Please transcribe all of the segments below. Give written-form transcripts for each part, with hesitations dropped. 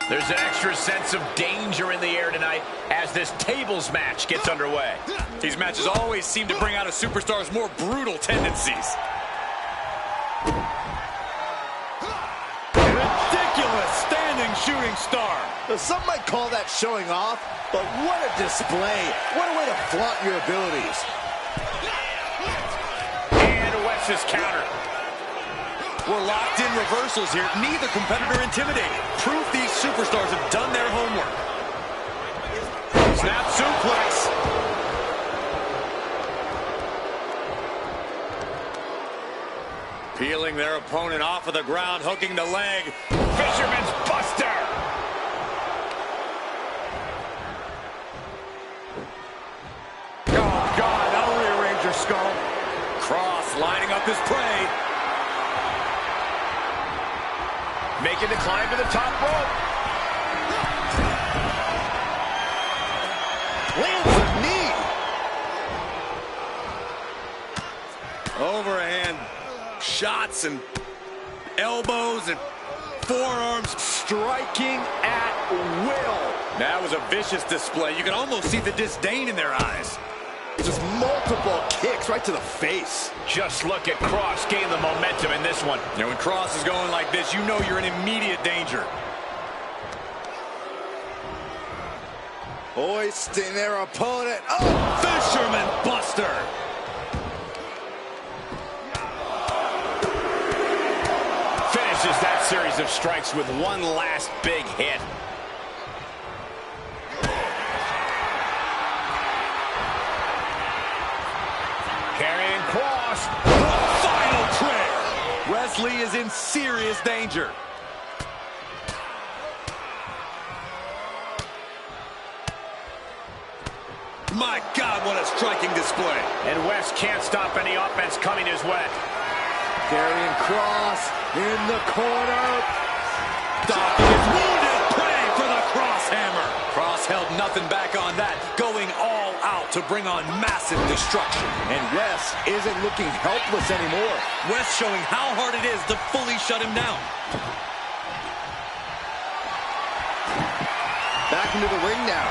There's an extra sense of danger in the air tonight as this tables match gets underway. These matches always seem to bring out a superstar's more brutal tendencies. Ridiculous standing shooting star. Some might call that showing off, but what a display. What a way to flaunt your abilities. And Wes's counter. We're locked in reversals here. Neither competitor intimidated. Proof these superstars have done their homework. Snap suplex. Peeling their opponent off of the ground, hooking the leg. Fisherman's Buster. Oh, God, that'll rearrange your skull. Cross lining up his prey. Making the climb to the top rope. Lands a knee. Overhand shots and elbows and forearms. Striking at will. That was a vicious display. You can almost see the disdain in their eyes. Just multiple kicks right to the face. Just look at Cross gain the momentum in this one. You know, when Cross is going like this, you know you're in immediate danger. Hoisting their opponent. Oh! Fisherman Buster. Finishes that series of strikes with one last big hit. Carrying Cross. Final prayer. Wesley is in serious danger. My God, what a striking display. And Wes can't stop any offense coming his way. Carrying Cross in the corner. Docking his wounded prey for the cross hammer. Cross held nothing back on that, going all out to bring on massive destruction. And Wes isn't looking helpless anymore. Wes showing how hard it is to fully shut him down. Back into the ring now.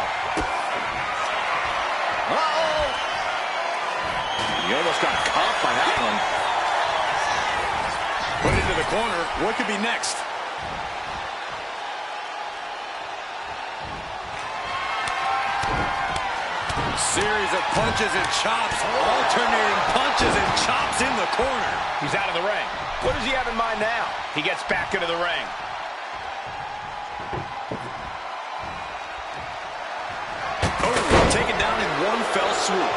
Uh-oh! He almost got caught by that one. Put into the corner. What could be next? Series of punches and chops. Alternating punches and chops in the corner. He's out of the ring. What does he have in mind now? He gets back into the ring. Oh, taken down in one fell swoop.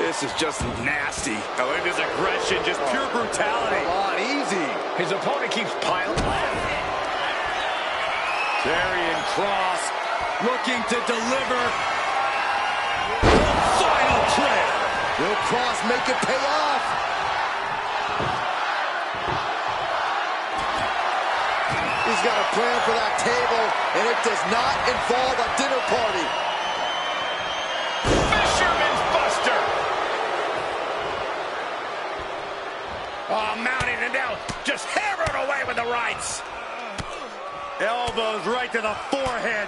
This is just nasty. Oh, look at his aggression, just pure brutality. Come on, easy. His opponent keeps piling. Karrion Kross looking to deliver. Final prayer. Will Kross make it pay off? He's got a plan for that table, and it does not involve a dinner party. Fisherman's Buster. Oh, mounting it down. Just hammered away with the rights. Elbows right to the forehead.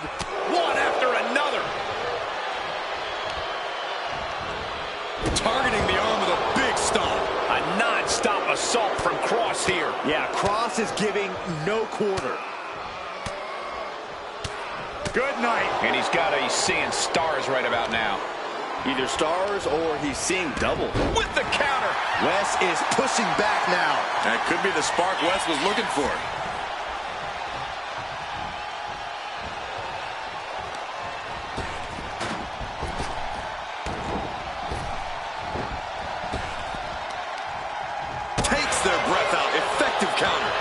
One after another. Targeting the arm with a big stomp. A non-stop assault from Kross here. Yeah, Kross is giving no quarter. Good night. And he's seeing stars right about now. Either stars or he's seeing double. With the counter. Wes is pushing back now. That could be the spark Wes was looking for. Takes their breath out. Effective counter.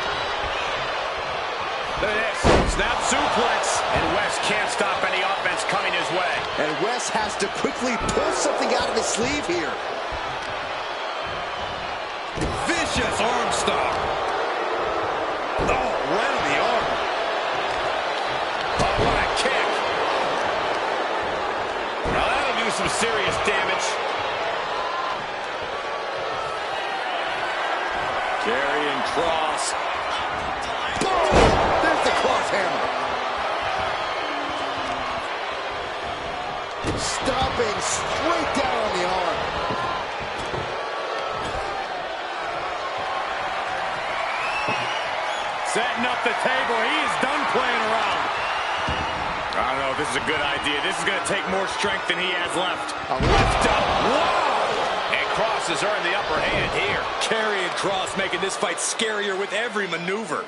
Look at this. Snap suplex. And Wes can't stop any offense coming his way. And Wes has to quickly pull something out of his sleeve here. Vicious arm stomp. Oh, right on the arm. Oh, what a kick. Now that'll do some serious damage. Karrion Kross. hammer. Stomping straight down on the arm. Setting up the table. He is done playing around. I don't know if this is a good idea. This is going to take more strength than he has left. A lift up. Wow! And Cross has earned the upper hand here. Karrion Kross making this fight scarier with every maneuver.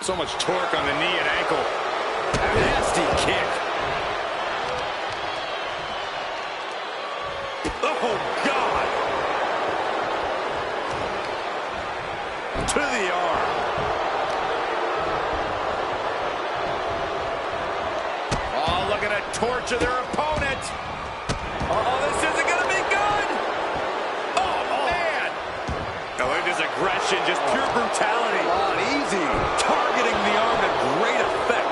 So much torque on the knee and ankle. A nasty kick. Oh, God! To the arm. Oh, looking to torture their opponent. Oh, this isn't going to be good. Oh, man. Now, look at this aggression, just pure brutality. Come on, easy. Targeting the arm to great effect.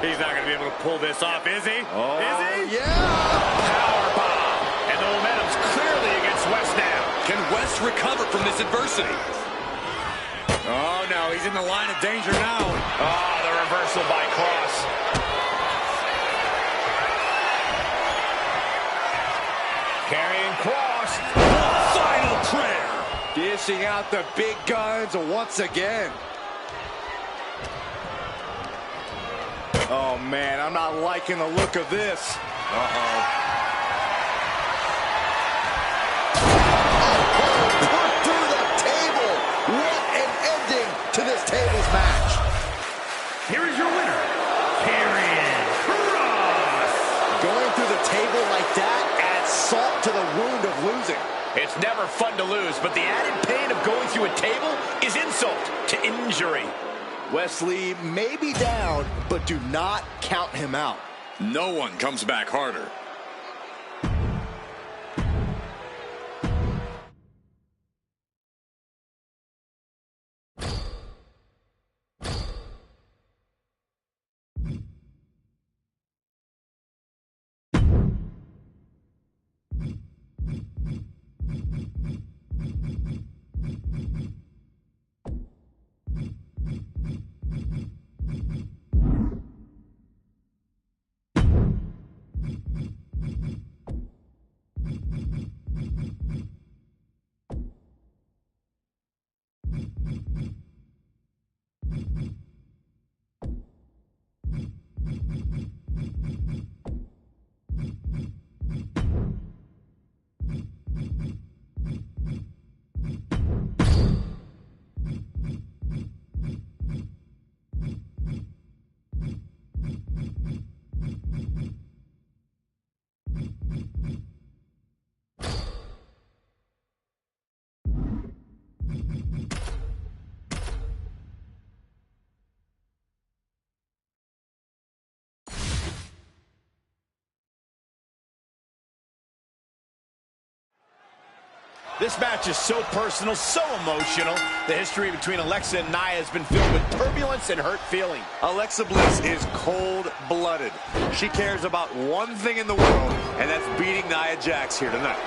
He's not going to be able to pull this off, is he? Oh, is he? yeah. Powerbomb. And the momentum's clearly against West now. Can West recover from this adversity? Oh, no, he's in the line of danger now. Oh, the reversal by Cross. Karrion Kross. Final prayer. Dishing out the big guns once again. Oh, man, I'm not liking the look of this. Uh-oh. Through the table. What an ending to this tables match. Here is your winner, Karrion Kross. Going through the table like that adds salt to the wound of losing. It's never fun to lose, but the added pain of going through a table is insult to injury. Wesley may be down, but do not count him out. No one comes back harder. This match is so personal, so emotional. The history between Alexa and Nia has been filled with turbulence and hurt feeling. Alexa Bliss is cold-blooded. She cares about one thing in the world, and that's beating Nia Jax here tonight.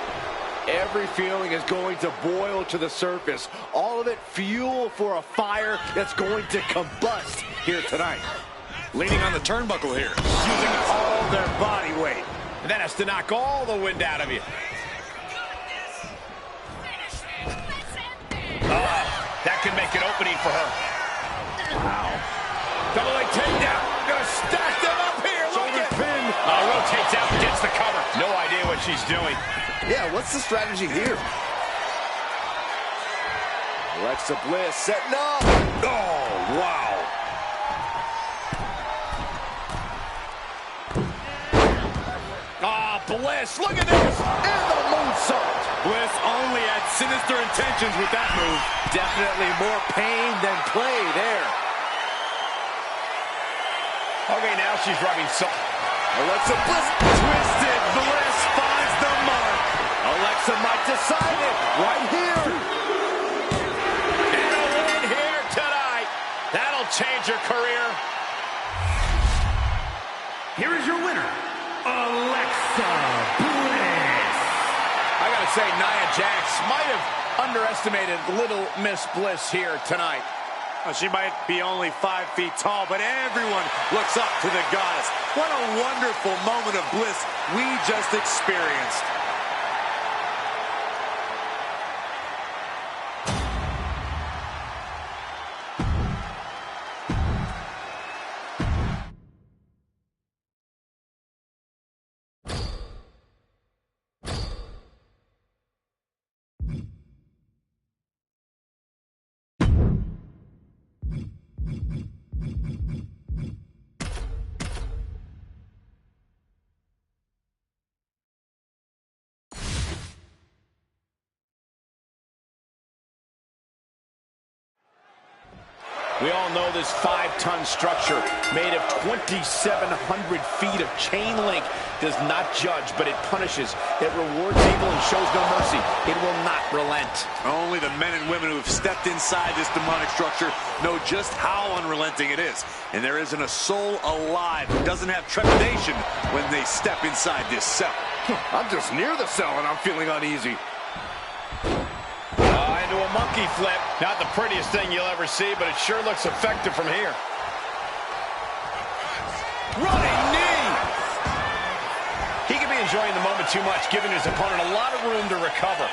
Every feeling is going to boil to the surface. All of it fuel for a fire that's going to combust here tonight. Leaning on the turnbuckle here, using all their body weight. And that has to knock all the wind out of you. That could make an opening for her. Wow. Double leg takedown. Gonna stack them up here. Shoulder pin. Rotates out and gets the cover. No idea what she's doing. Yeah, what's the strategy here? Alexa Bliss setting up. Oh, wow. Bliss, look at this. And the moonsault. Bliss only had sinister intentions with that move. Definitely more pain than play there. Okay, now she's rubbing salt. Alexa Bliss. Twisted Bliss finds the mark. Alexa might decide it right here. And a win here tonight. That'll change her career. Here is your winner, Alexa Bliss. I gotta say, Nia Jax might have underestimated Little Miss Bliss here tonight. Well, she might be only 5 feet tall, but everyone looks up to the goddess. What a wonderful moment of bliss we just experienced. We all know this 5-ton structure made of 2,700 feet of chain link does not judge, but it punishes. It rewards evil and shows no mercy. It will not relent. Only the men and women who have stepped inside this demonic structure know just how unrelenting it is. And there isn't a soul alive who doesn't have trepidation when they step inside this cell. I'm just near the cell and I'm feeling uneasy. Into a monkey flip. Not the prettiest thing you'll ever see, but it sure looks effective from here. Running knee! He could be enjoying the moment too much, giving his opponent a lot of room to recover.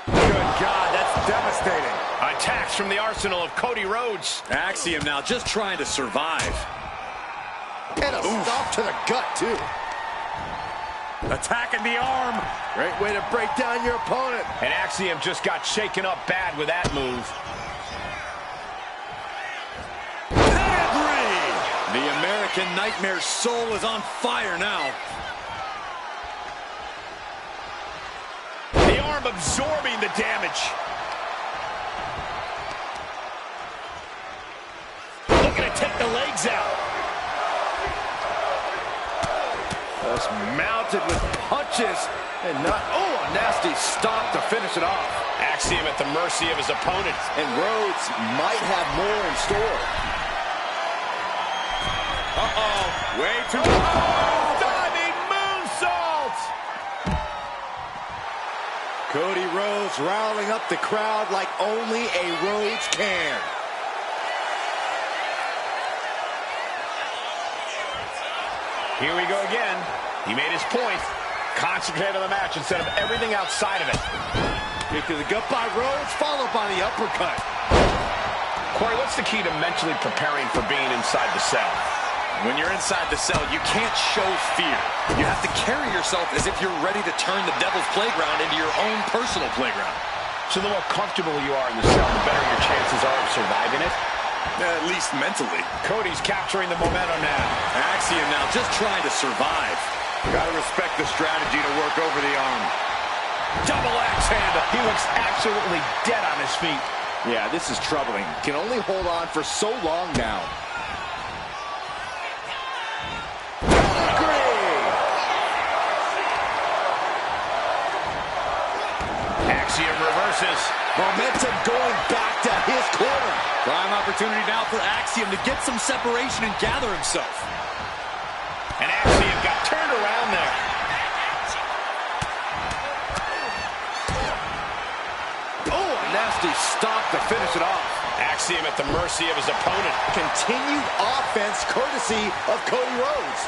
Good God, that's devastating. Attacks from the arsenal of Cody Rhodes. Axiom now just trying to survive. And a stop to the gut, too. Attacking the arm. Great way to break down your opponent. And Axiom just got shaken up bad with that move. The American Nightmare's soul is on fire now. The arm absorbing the damage. Looking to take the legs out. Just mounted with punches and not, a nasty stop to finish it off. Axiom at the mercy of his opponent. And Rhodes might have more in store. Way too Diving moonsault! Cody Rhodes riling up the crowd like only a Rhodes can. Here we go again. He made his point. Concentrate on the match instead of everything outside of it. Kick to the gut by Rhodes, followed by the uppercut. Corey, what's the key to mentally preparing for being inside the cell? When you're inside the cell, you can't show fear. You have to carry yourself as if you're ready to turn the devil's playground into your own personal playground. So the more comfortable you are in the cell, the better your chances are of surviving it? At least mentally. Cody's capturing the momentum now. Axiom now just trying to survive. Gotta respect the strategy to work over the arm. Double axe handle. He looks absolutely dead on his feet. Yeah, this is troubling. Can only hold on for so long now. Axiom reverses. Momentum going back to his corner. Prime opportunity now for Axiom to get some separation and gather himself. And Axiom got turned around there. Oh, a nasty stop to finish it off. Axiom at the mercy of his opponent. Continued offense courtesy of Cody Rhodes.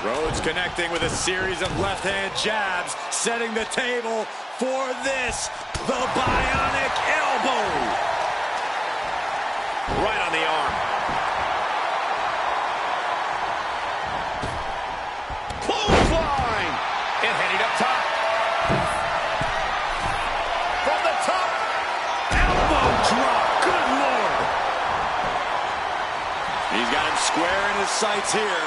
Rhodes connecting with a series of left-hand jabs, setting the table for this, the bionic elbow. Right on the arm. Clothesline! And heading up top. From the top. Elbow drop. Good Lord. He's got him square in his sights here.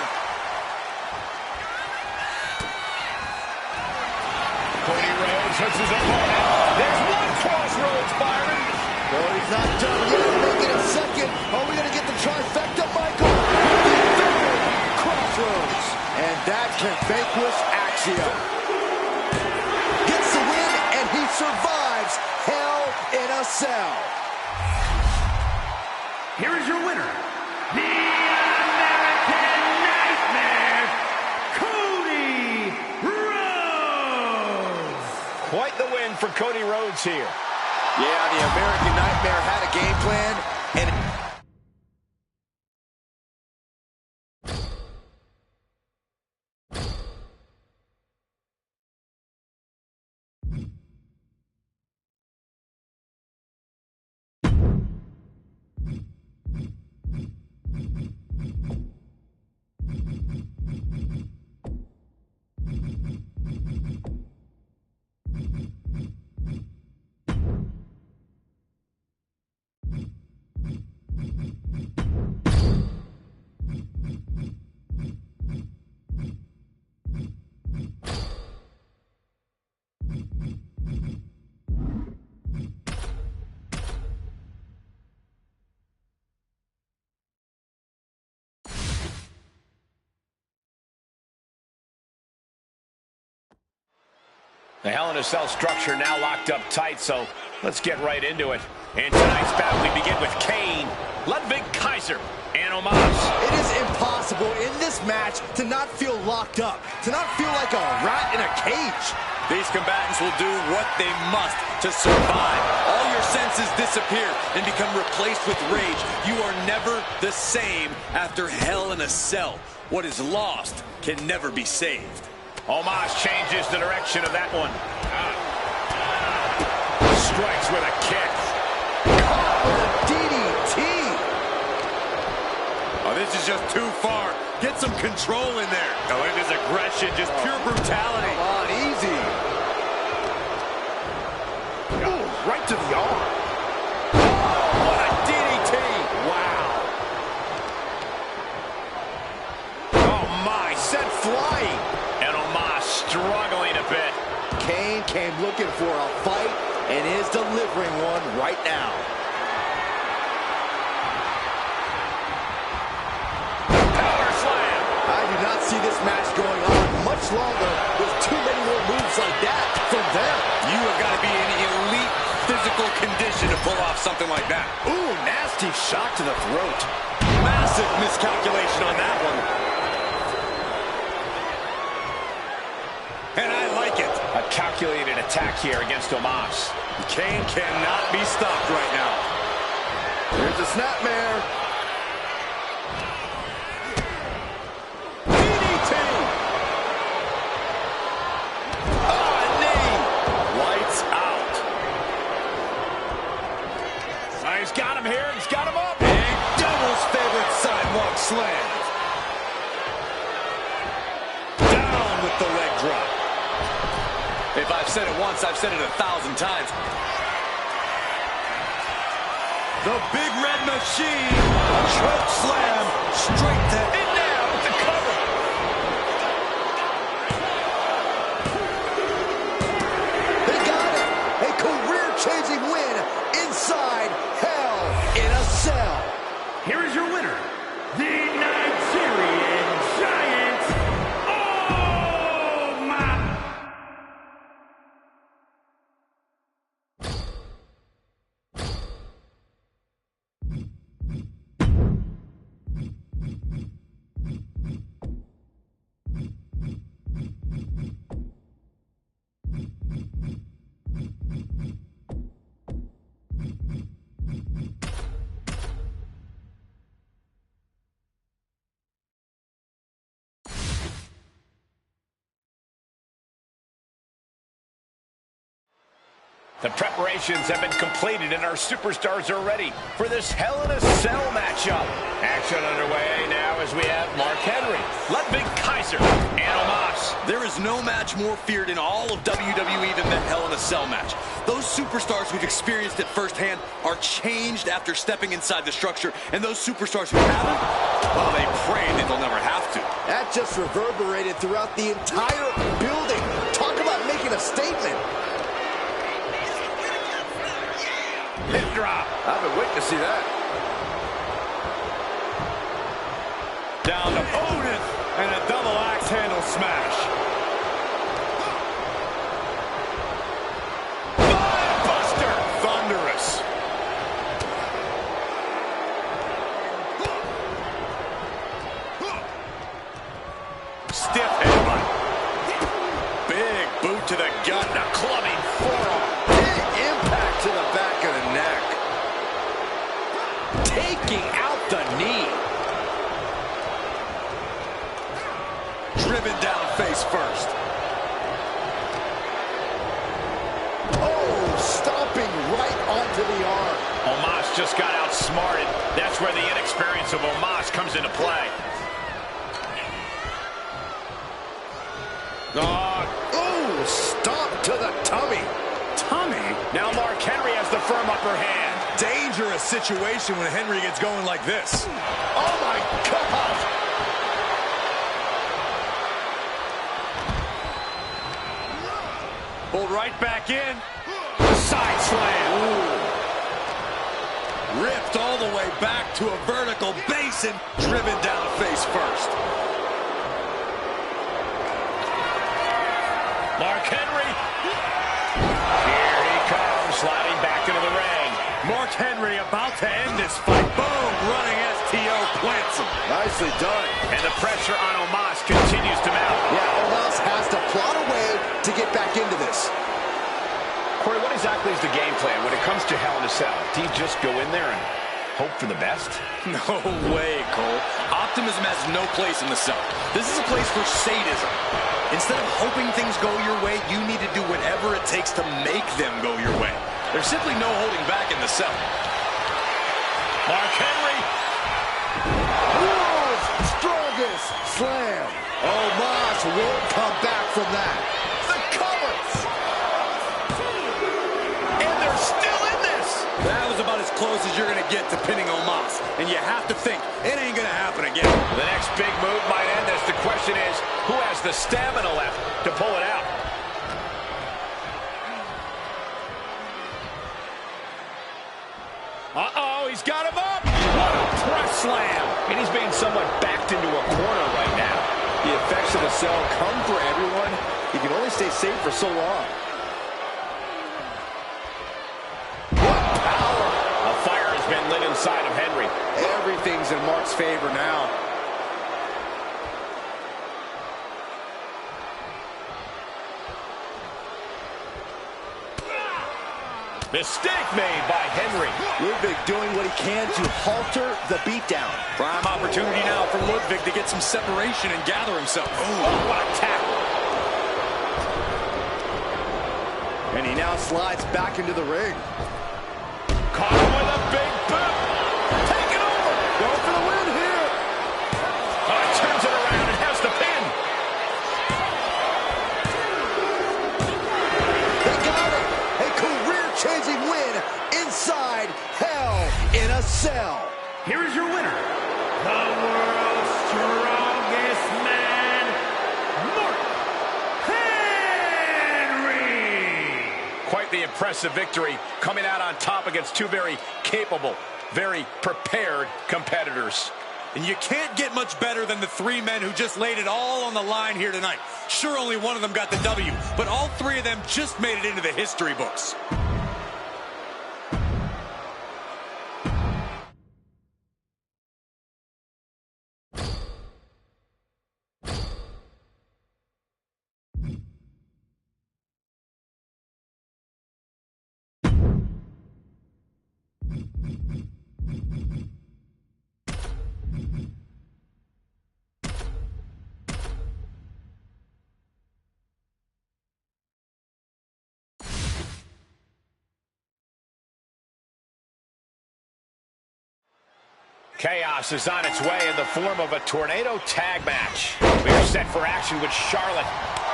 Cody Rhodes hits his opponent. There's one crossroads, Byron. Cody's not done yet. Making a second. Are we going to get the trifecta, Michael? Third crossroads. And that can vanquish Axiom. Gets the win, and he survives Hell in a Cell. Here is your winner, the American Nightmare, Cody Rhodes. Quite the win for Cody Rhodes here. Yeah, the American Nightmare had a game plan, and The Hell in a Cell structure now locked up tight, so let's get right into it. In tonight's battle, we begin with Kane, Ludwig Kaiser, and Omos. it is impossible in this match to not feel locked up, to not feel like a rat in a cage. These combatants will do what they must to survive. All your senses disappear and become replaced with rage. You are never the same after Hell in a Cell. What is lost can never be saved. Omos changes the direction of that one. Strikes with a kick. Caught with a DDT. Oh, this is just too far. Get some control in there. Oh, look at his aggression, just pure brutality. Come on, easy. Ooh, right to the arm. What a DDT. Wow. Oh, my, sent flying. And Omos struggling a bit. Kane came looking for a fight and is delivering one right now. Power slam. I do not see this match going on much longer with too many more moves like that from them. You have got to be in elite physical condition to pull off something like that. Ooh, nasty shot to the throat. Massive miscalculation on that one. And I like it. A calculated attack here against Omos. Kane cannot be stopped right now. Here's a snapmare. DDT! Oh, a knee! Lights out. He's got him here. He's got him up. And Devil's favorite sidewalk slam. Down with the leg drop. If I've said it once, I've said it 1,000 times. The Big Red Machine. Choke slam. Straight to In now with the cover. They got it. A career-changing win inside Hell in a Cell. Here is your winner, the Nigerian Giant, Omos. The preparations have been completed and our superstars are ready for this Hell in a Cell matchup. Action underway now as we have Mark Henry, Ludwig Kaiser, and Omos. There is no match more feared in all of WWE than the Hell in a Cell match. Those superstars who've experienced it firsthand are changed after stepping inside the structure, and those superstars who haven't, well, they pray that they'll never have to. That just reverberated throughout the entire building. Talk about making a statement. Hip drop. I've been waiting to see that. Down to Otis, and a double axe handle smash. Buster. Thunderous. Stiff headbutt. Boot to the gut and a clubbing forearm. Big impact to the back of the neck. Taking out the knee. Driven down face first. Oh, stomping right onto the arm. Omos just got outsmarted. That's where the inexperience of Omos comes into play. Oh, stomp to the tummy. Tummy? Now Mark Henry has the firm upper hand. Dangerous situation when Henry gets going like this. Oh, my God. Pulled right back in. Side slam. Ooh. Ripped all the way back to a vertical basin. Driven down face first. Mark Henry. Here he comes, sliding back into the ring. Mark Henry about to end this fight. Boom, running STO plants him. Nicely done. And the pressure on Omos continues to mount. Yeah, Omos has to plot a way to get back into this. Corey, what exactly is the game plan when it comes to Hell in a Cell? Do you just go in there and hope for the best? No way, Cole. Optimism has no place in the cell. This is a place for sadism. Instead of hoping things go your way, you need to do whatever it takes to make them go your way. There's simply no holding back in the cell. Mark Henry. World's strongest slam. Omos won't come back from that. The covers. And they're still in this. That was about as close as you're going to get to pinning Omos. And you have to think, it ain't going to happen again. The next big move might end this. The question is, who has the stamina left to pull it out? Uh-oh, he's got him up. What a press slam. And he's being somewhat backed into a corner right now. The effects of the cell come for everyone. You can only stay safe for so long. What power! A fire has been lit inside of Henry. Everything's in Mark's favor now. Mistake made by Henry. Ludwig doing what he can to halter the beatdown. Prime opportunity now for Ludwig to get some separation and gather himself. Oh, what a tackle. And he now slides back into the ring. Caught him with a big boot. Take it over. Go for the win here. Turns it around and has the pin. They got it. A career-changing win inside Hell in a Cell. Here is your winner, the world's strongest man, Mark Henry. Quite the impressive victory, coming out on top against two very capable, very prepared competitors. And you can't get much better than the three men who just laid it all on the line here tonight. Sure, only one of them got the W, but all three of them just made it into the history books. Chaos is on its way in the form of a tornado tag match. We are set for action with Charlotte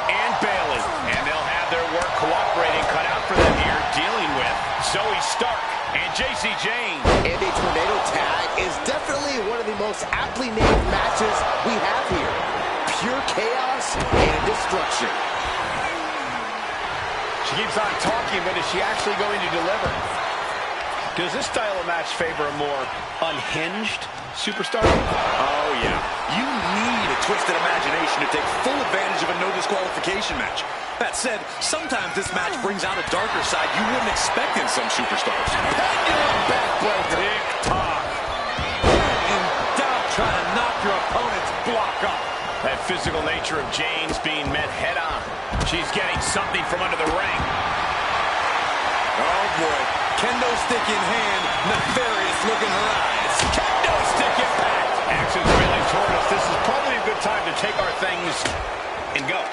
and Bayley, and they'll have their work cooperating cut out for them here, dealing with Zoe Stark and JC Jane. And a tornado tag is definitely one of the most aptly named matches we have here. Pure chaos and destruction. She keeps on talking, but is she actually going to deliver? Does this style of match favor a more unhinged superstar? Oh, yeah. You need a twisted imagination to take full advantage of a no disqualification match. That said, sometimes this match brings out a darker side you wouldn't expect in some superstars. Pendulum backbreaker. Tick-tock. In doubt, try to knock your opponent's block off. That physical nature of Jane's being met head-on. She's getting something from under the ring. Oh, boy. Kendo stick in hand, nefarious look in her eyes. Kendo stick impact. Action's really toward us. This is probably a good time to take our things and go.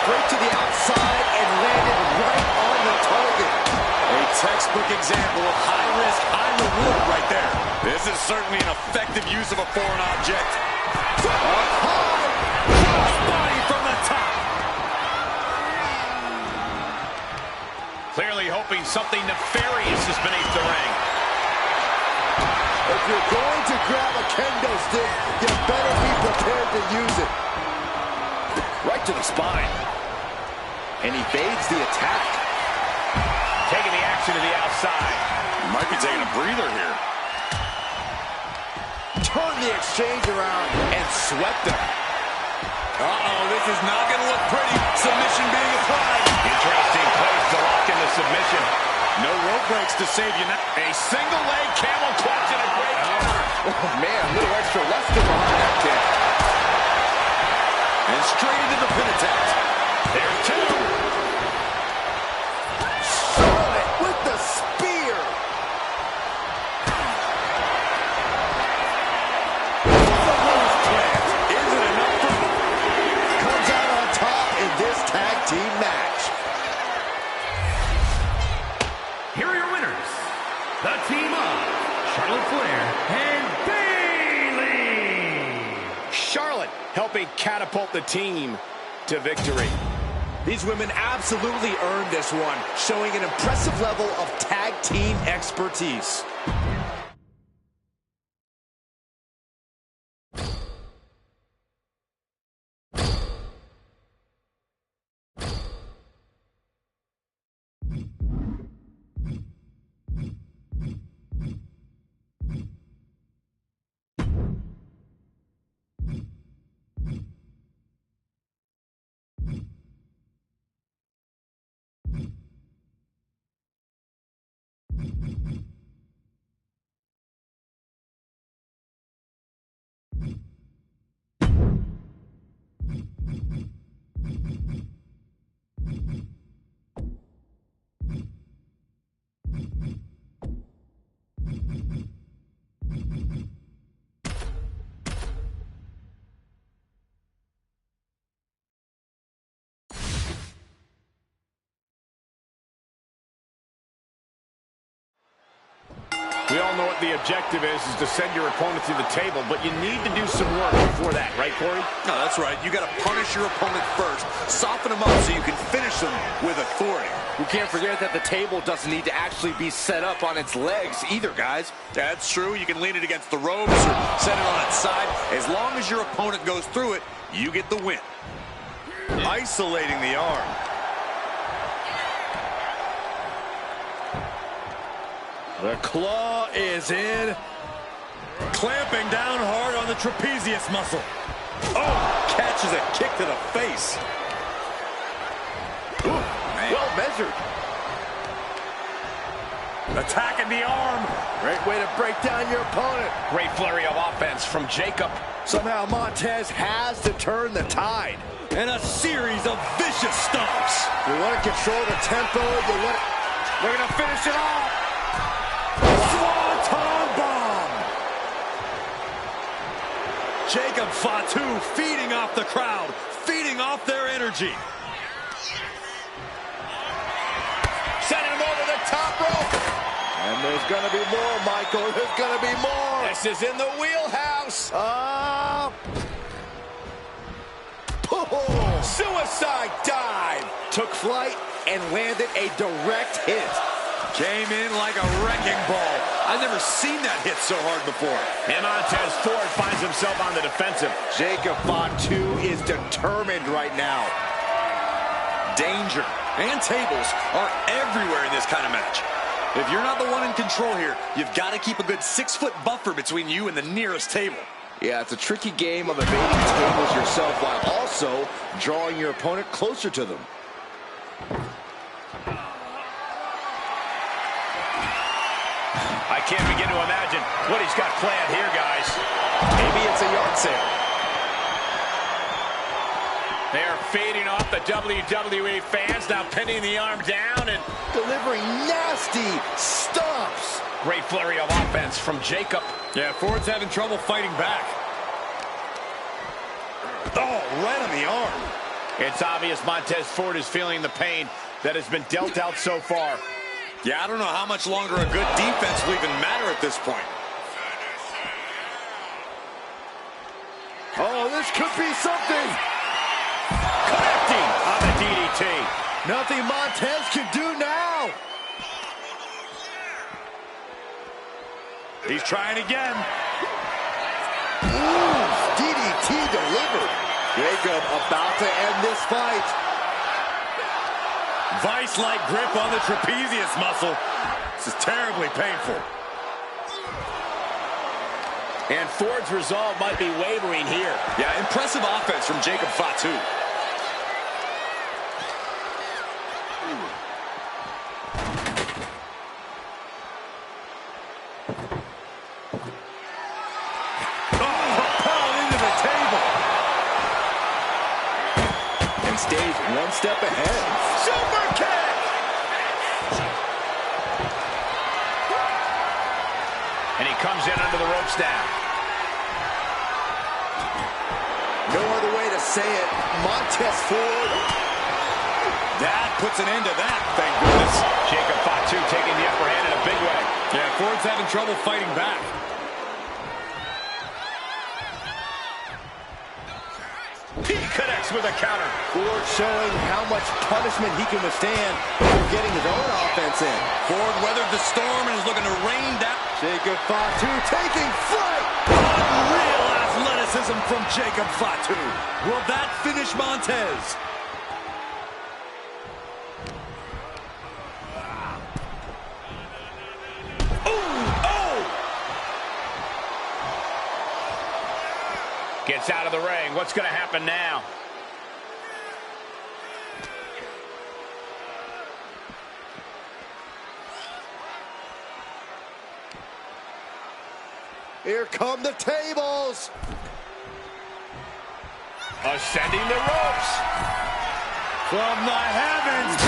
Straight to the outside and landed right on the target. A textbook example of high risk, high reward right there. This is certainly an effective use of a foreign object. Body from the top. Clearly hoping something nefarious is beneath the ring. If you're going to grab a kendo stick, you better be prepared to use it. Right to the spine. And evades the attack. Taking the action to the outside. Might be taking a breather here. Turn the exchange around and swept them. Uh-oh, this is not going to look pretty. Submission being applied. Interesting place to lock in the submission. No rope breaks to save you now. A single leg camel clutch and a great counter. Oh, man, a little extra luster behind that kick. And straight into the pin attempt. There's two. Charlotte with the spear. Is it enough for... Comes out on top in this tag team match. Here are your winners, the team of Charlotte Flair and Bayley. Charlotte helping catapult the team to victory. These women absolutely earned this one, showing an impressive level of tag team expertise. We all know what the objective is to send your opponent to the table, but you need to do some work before that, right, Corey? No, that's right. You got to punish your opponent first. Soften them up so you can finish them with authority. We can't forget that the table doesn't need to actually be set up on its legs either, guys. That's true. You can lean it against the ropes or set it on its side. As long as your opponent goes through it, you get the win. Isolating the arm. The claw is in. Clamping down hard on the trapezius muscle. Oh, catches a kick to the face. Ooh, well measured. Attacking the arm. Great way to break down your opponent. Great flurry of offense from Jacob. Somehow Montez has to turn the tide. And a series of vicious stomps. You want to control the tempo. They're going to finish it off. Swanton bomb. Jacob Fatu feeding off the crowd, feeding off their energy. Sending him over the top rope. And there's going to be more, Michael. There's going to be more. This is in the wheelhouse. Suicide dive. Took flight and landed a direct hit. Came in like a wrecking ball. I've never seen that hit so hard before. And Montez Ford finds himself on the defensive. Jacob Fatu is determined right now. Danger and tables are everywhere in this kind of match. If you're not the one in control here, you've got to keep a good 6-foot buffer between you and the nearest table. Yeah, it's a tricky game of evading tables yourself while also drawing your opponent closer to them. I can't begin to imagine what he's got planned here, guys. Maybe it's a yard sale. They're fading off the WWE fans, now pinning the arm down and delivering nasty stomps. Great flurry of offense from Jacob. Yeah, Ford's having trouble fighting back. Oh, right on the arm. It's obvious Montez Ford is feeling the pain that has been dealt out so far. Yeah, I don't know how much longer a good defense will even matter at this point. Oh, this could be something. Connecting on the DDT. Nothing Montez can do now. He's trying again. Ooh, DDT delivered. Jacob about to end this fight. Vice-like grip on the trapezius muscle. This is terribly painful. And Ford's resolve might be wavering here. Yeah, impressive offense from Jacob Fatu. Stays one step ahead. Super kick! And he comes in under the ropes now. No other way to say it. Montez Ford. That puts an end to that, thank goodness. Jacob Fatu taking the upper hand in a big way. Yeah, Ford's having trouble fighting back. He connects with a counter. Ford showing how much punishment he can withstand before getting his own offense in. Ford weathered the storm and is looking to rain down. Jacob Fatu taking flight. Unreal athleticism from Jacob Fatu. Will that finish Montez? Gets out of the ring. What's going to happen now? Here come the tables. Ascending the ropes. From the heavens.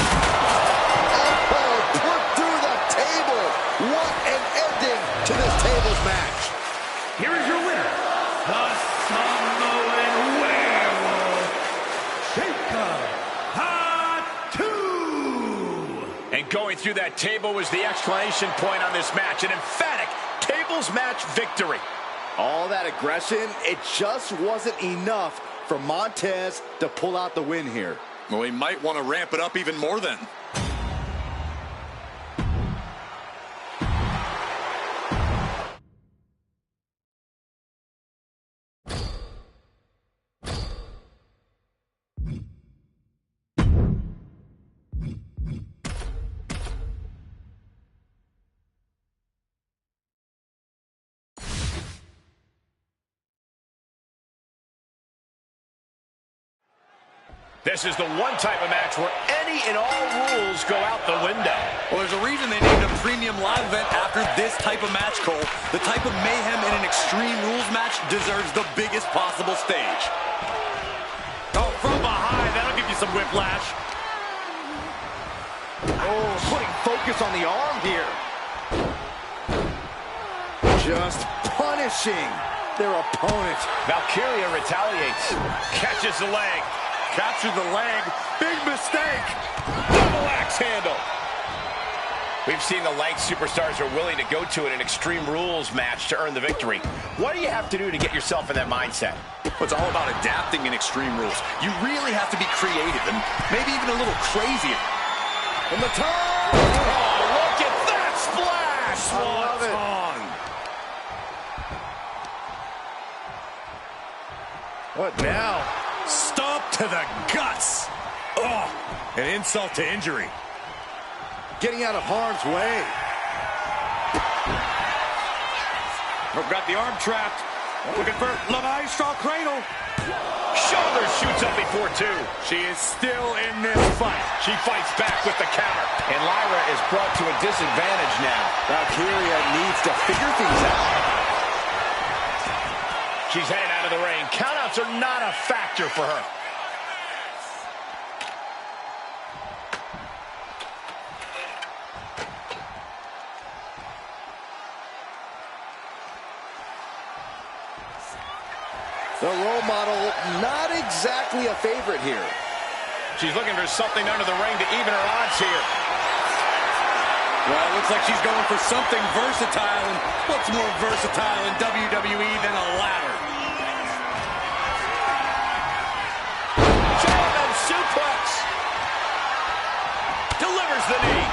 Oh, put through the table. What an ending to this tables match. Here is your winner, the Samoan Werewolf, Jacob Fatu. And going through that table was the exclamation point on this match. An emphatic tables match victory. All that aggression, it just wasn't enough for Montez to pull out the win here. Well, he might want to ramp it up even more then. This is the one type of match where any and all rules go out the window. Well, there's a reason they named a premium live event after this type of match, Cole. The type of mayhem in an Extreme Rules match deserves the biggest possible stage. Oh, from behind, that'll give you some whiplash. Oh, putting focus on the arm here. Just punishing their opponent. Valkyria retaliates. Catches the leg. Captured the leg. Big mistake. Double axe handle. We've seen the lengths superstars are willing to go to in an Extreme Rules match to earn the victory. What do you have to do to get yourself in that mindset? Well, it's all about adapting in Extreme Rules. You really have to be creative and maybe even a little crazy. From the top. Oh, look at that splash! I love it. What now? Stomp to the guts. Oh, an insult to injury. Getting out of harm's way. We've got the arm trapped. Looking for La Maestro Cradle. Shoulder shoots up before two. She is still in this fight. She fights back with the counter. And Lyra is brought to a disadvantage now. Valkyria needs to figure things out. She's headed out of the ring. Countouts are not a factor for her. The role model, not exactly a favorite here. She's looking for something under the ring to even her odds here. Well, it looks like she's going for something versatile. And what's more versatile in WWE than a ladder? German suplex. Delivers the knee.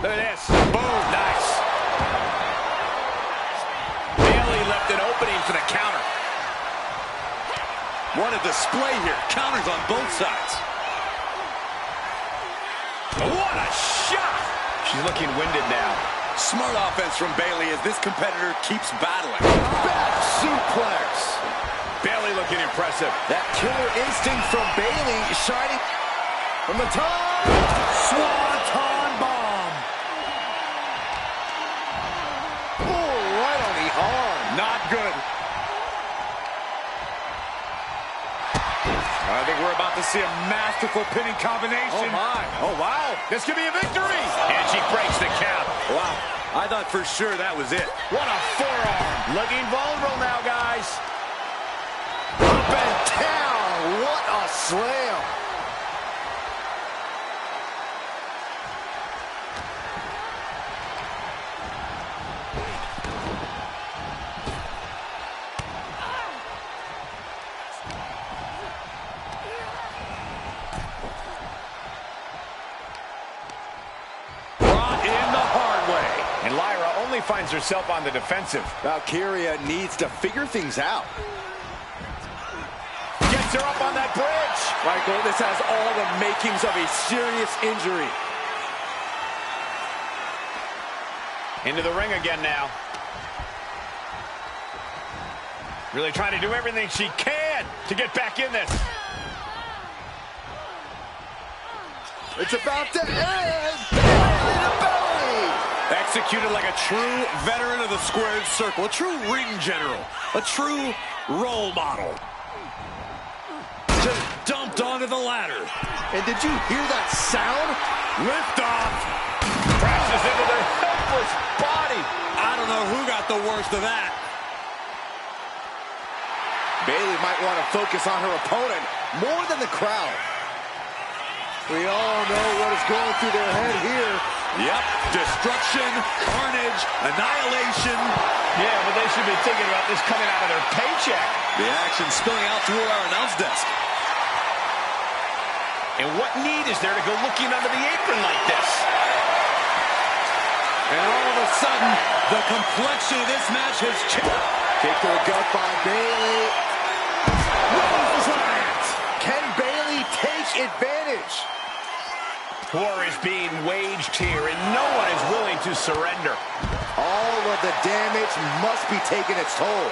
Look at this. Boom. Nice. Bayley left an opening for the counter. What a display here. Counters on both sides. What a shot. She's looking winded now. Smart offense from Bayley as this competitor keeps battling. Back suplex. Bayley looking impressive. That killer instinct from Bayley shining from the top. Swanton bomb. Oh, right on the arm. Not good. I think we're about to see a masterful pinning combination. Oh, my. Oh, wow. This could be a victory. And she breaks the count. Wow. I thought for sure that was it. What a forearm. Looking vulnerable now, guys. Up and down. What a slam. And Lyra only finds herself on the defensive. Valkyria needs to figure things out. Gets her up on that bridge. Michael, this has all the makings of a serious injury. Into the ring again now. Really trying to do everything she can to get back in this. It's about to end. In the belly. Executed like a true veteran of the squared circle, a true ring general, a true role model. Just dumped onto the ladder. And did you hear that sound? Lift off. Crashes into their helpless body. I don't know who got the worst of that. Bayley might want to focus on her opponent more than the crowd. We all know what is going through their head here. Yep, destruction, carnage, annihilation. Yeah, but they should be thinking about this coming out of their paycheck. The action spilling out through our announce desk. And what need is there to go looking under the apron like this? And all of a sudden, the complexion of this match has changed. Kick to the gut by Bayley. Can Bayley take advantage? War is being waged here, and no one is willing to surrender. All of the damage must be taking its toll.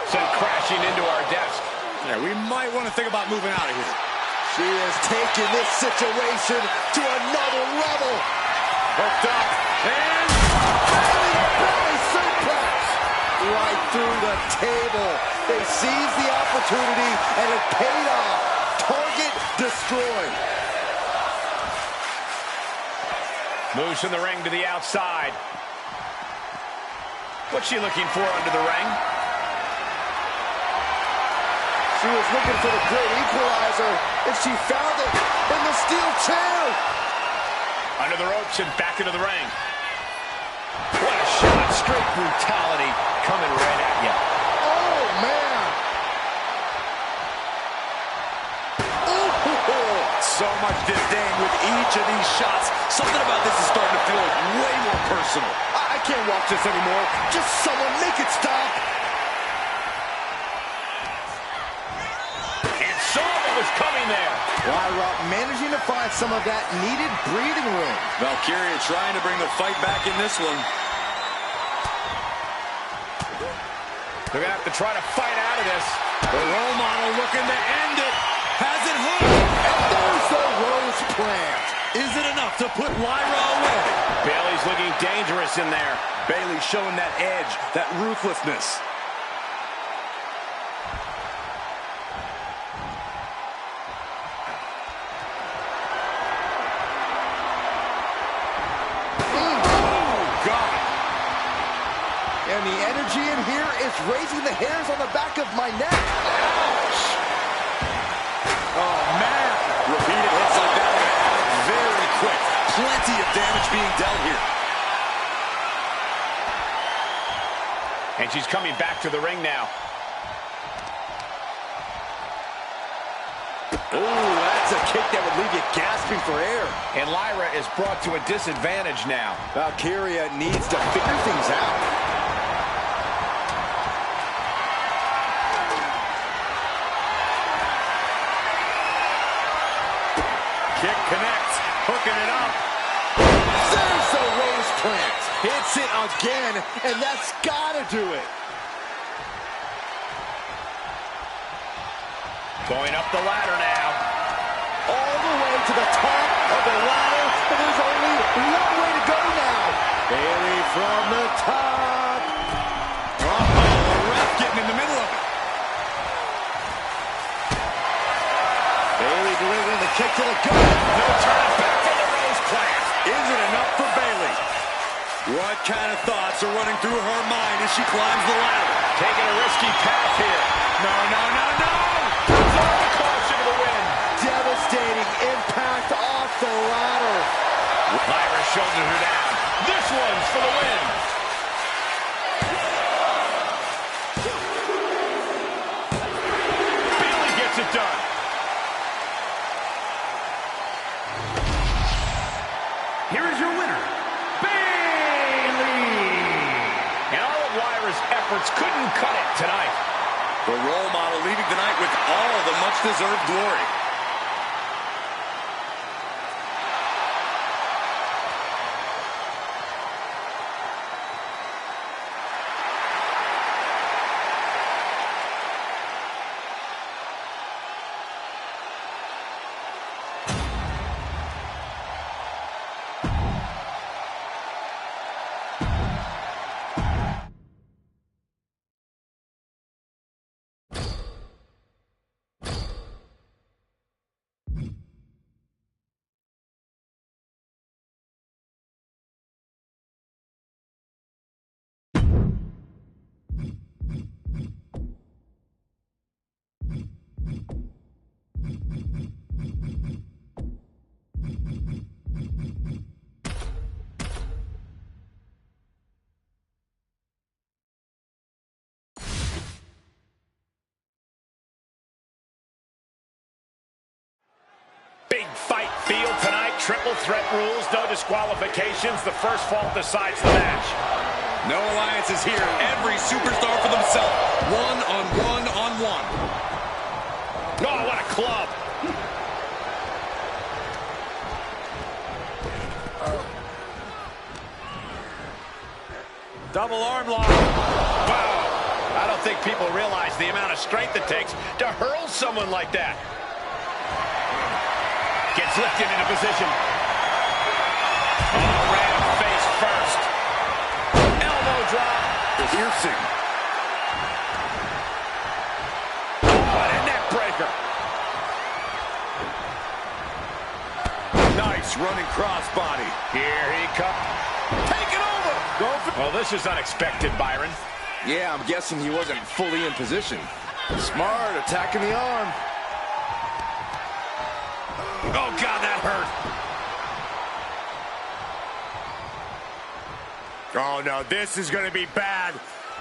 Sent crashing into our desk. Yeah, we might want to think about moving out of here. She has taken this situation to another level. Hooked up. And belly suplex right through the table. They seized the opportunity, and it paid off. Target destroyed. Moves from the ring to the outside. What's she looking for under the ring? She was looking for the great equalizer, and she found it in the steel chair. Under the ropes and back into the ring. What a shot. Straight brutality coming right at you. Oh, man. So much disdain with each of these shots. Something about this is starting to feel way more personal. I can't watch this anymore. Just someone make it stop. And saw what was was coming there. Lyra managing to find some of that needed breathing room. Valkyria trying to bring the fight back in this one. They're going to have to try to fight out of this. The role model looking to end it. Has it hooked. And there's the rose plant. Is it enough to put Lyra away? Bayley's looking dangerous in there. Bayley showing that edge, that ruthlessness. And the energy in here is raising the hairs on the back of my neck. Ouch! Oh, man. Repeated hits like that are going to add up very quick. Plenty of damage being dealt here. And she's coming back to the ring now. Ooh, that's a kick that would leave you gasping for air. And Lyra is brought to a disadvantage now. Valkyria needs to figure things out. Kick connects, hooking it up. There's the rose plant. Hits it again, and that's gotta do it. Going up the ladder now. All the way to the top of the ladder, and there's only one way to go now. Bayley from the top. The ref getting in the middle of it. Bayley delivering the kick to the gut. No turn back to the rose plant. Is it enough for Bayley? What kind of thoughts are running through her mind as she climbs the ladder? Taking a risky path here. No, no, no, no! Caution to the win. Devastating impact off the ladder. Lyra shoulders her down. This one's for the win. Bayley gets it done. Here is your winner, Bayley. And all of Lyra's efforts couldn't cut it tonight. The role model leaving tonight with all the much-deserved glory. Big fight field tonight. Triple threat rules, no disqualifications. The first fault decides the match. No alliances here. Every superstar for themselves. One on one on one. Oh, what a club. Double arm lock. Wow. I don't think people realize the amount of strength it takes to hurl someone like that. Gets lifted into position. Oh, ram face first. Elbow drop. Piercing. Oh, and a neck breaker. Nice running crossbody. Here he comes. Take it over. Go for. Well, this is unexpected, Byron. Yeah, I'm guessing he wasn't fully in position. Smart, attacking the arm. Oh, God, that hurt. Oh, no, this is going to be bad.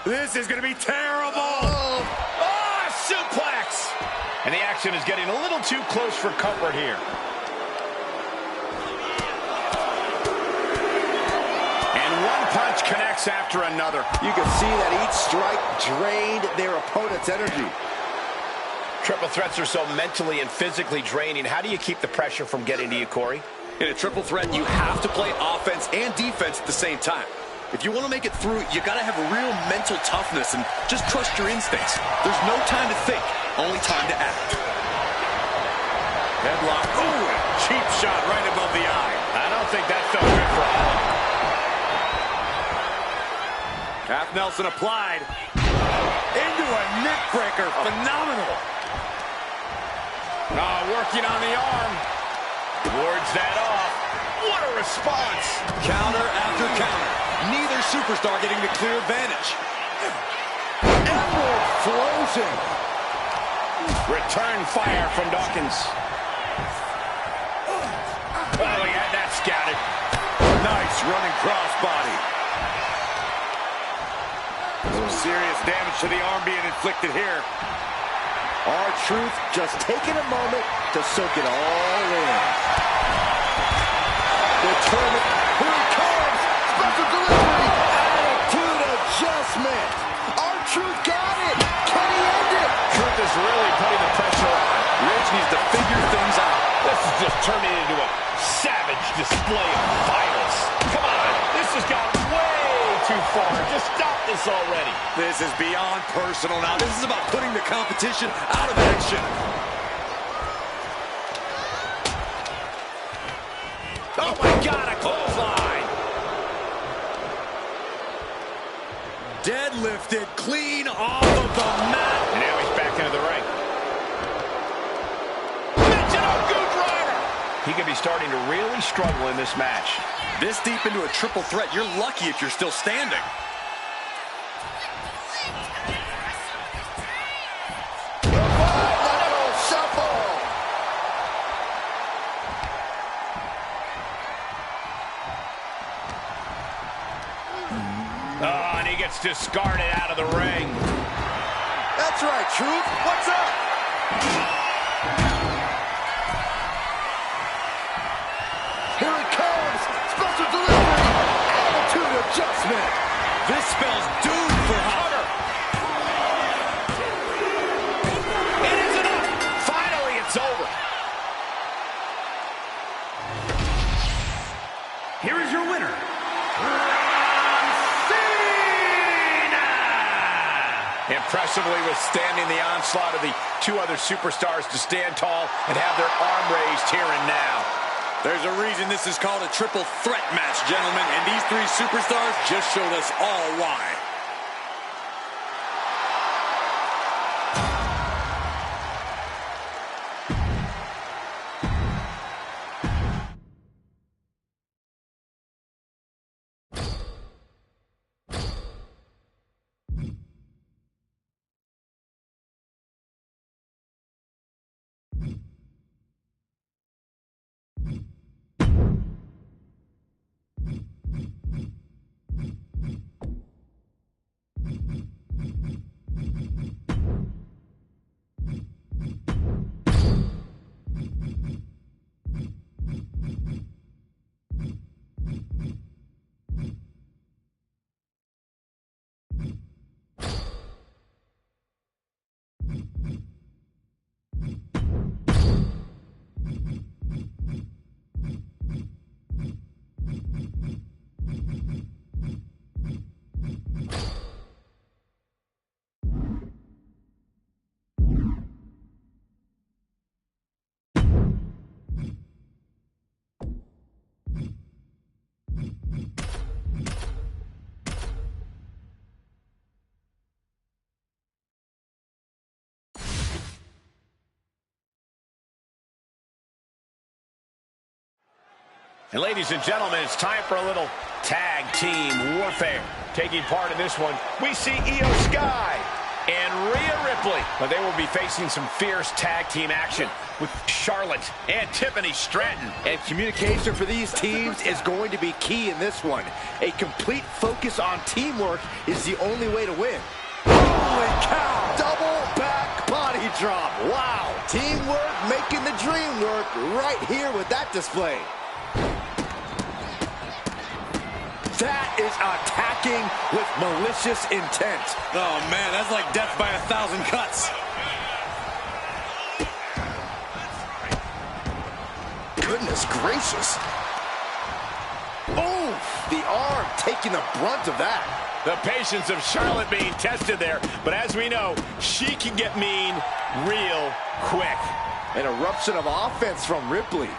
This is going to be terrible. Oh, suplex. And the action is getting a little too close for comfort here. And one punch connects after another. You can see that each strike drained their opponent's energy. Triple threats are so mentally and physically draining. How do you keep the pressure from getting to you, Corey? In a triple threat, you have to play offense and defense at the same time. If you want to make it through, you got to have a real mental toughness and just trust your instincts. There's no time to think, only time to act. Headlock. Ooh, a cheap shot right above the eye. I don't think that felt good for Allen. Half Nelson applied. Into a neck breaker. Phenomenal. Working on the arm. Wards that off. What a response. Counter after counter. Neither superstar getting the clear advantage. Emerald frozen. Return fire from Dawkins. Oh, he had that scouted. Nice running crossbody. Some serious damage to the arm being inflicted here. R-Truth just taking a moment to soak it all in. Determined. Here he comes. Special delivery. Attitude adjustment. R-Truth got it. Can he end it? Truth is really putting the pressure on. Ridge needs to figure things out. This is just turning into a savage display of violence. Come on. This has gone way too far. Just stop this already. This is beyond personal now. This is about putting the competition out of action. Oh, my God, a clothesline. Deadlifted clean off of the mat. And now he's back into the ring. Mention good driver. He could be starting to really struggle in this match. This deep into a triple threat, you're lucky if you're still standing. Oh, and he gets discarded out of the ring. That's right, Truth. What's up? Here it comes. Special delivery. Attitude adjustment. This spells doom for Hunter. It is enough. Finally, it's over. Here is your winner, impressively withstanding the onslaught of the two other superstars to stand tall and have their arm raised here and now. There's a reason this is called a triple threat match, gentlemen, and these three superstars just showed us all why. And ladies and gentlemen, it's time for a little tag team warfare. Taking part in this one, we see Io Sky and Rhea Ripley. But they will be facing some fierce tag team action with Charlotte and Tiffany Stratton. And communication for these teams is going to be key in this one. A complete focus on teamwork is the only way to win. Holy cow! Double back body drop. Wow. Teamwork making the dream work right here with that display. That is attacking with malicious intent. Oh, man, that's like death by 1,000 cuts. Goodness gracious. Oh, the arm taking the brunt of that. The patience of Charlotte being tested there, but as we know, she can get mean real quick. An eruption of offense from Ripley.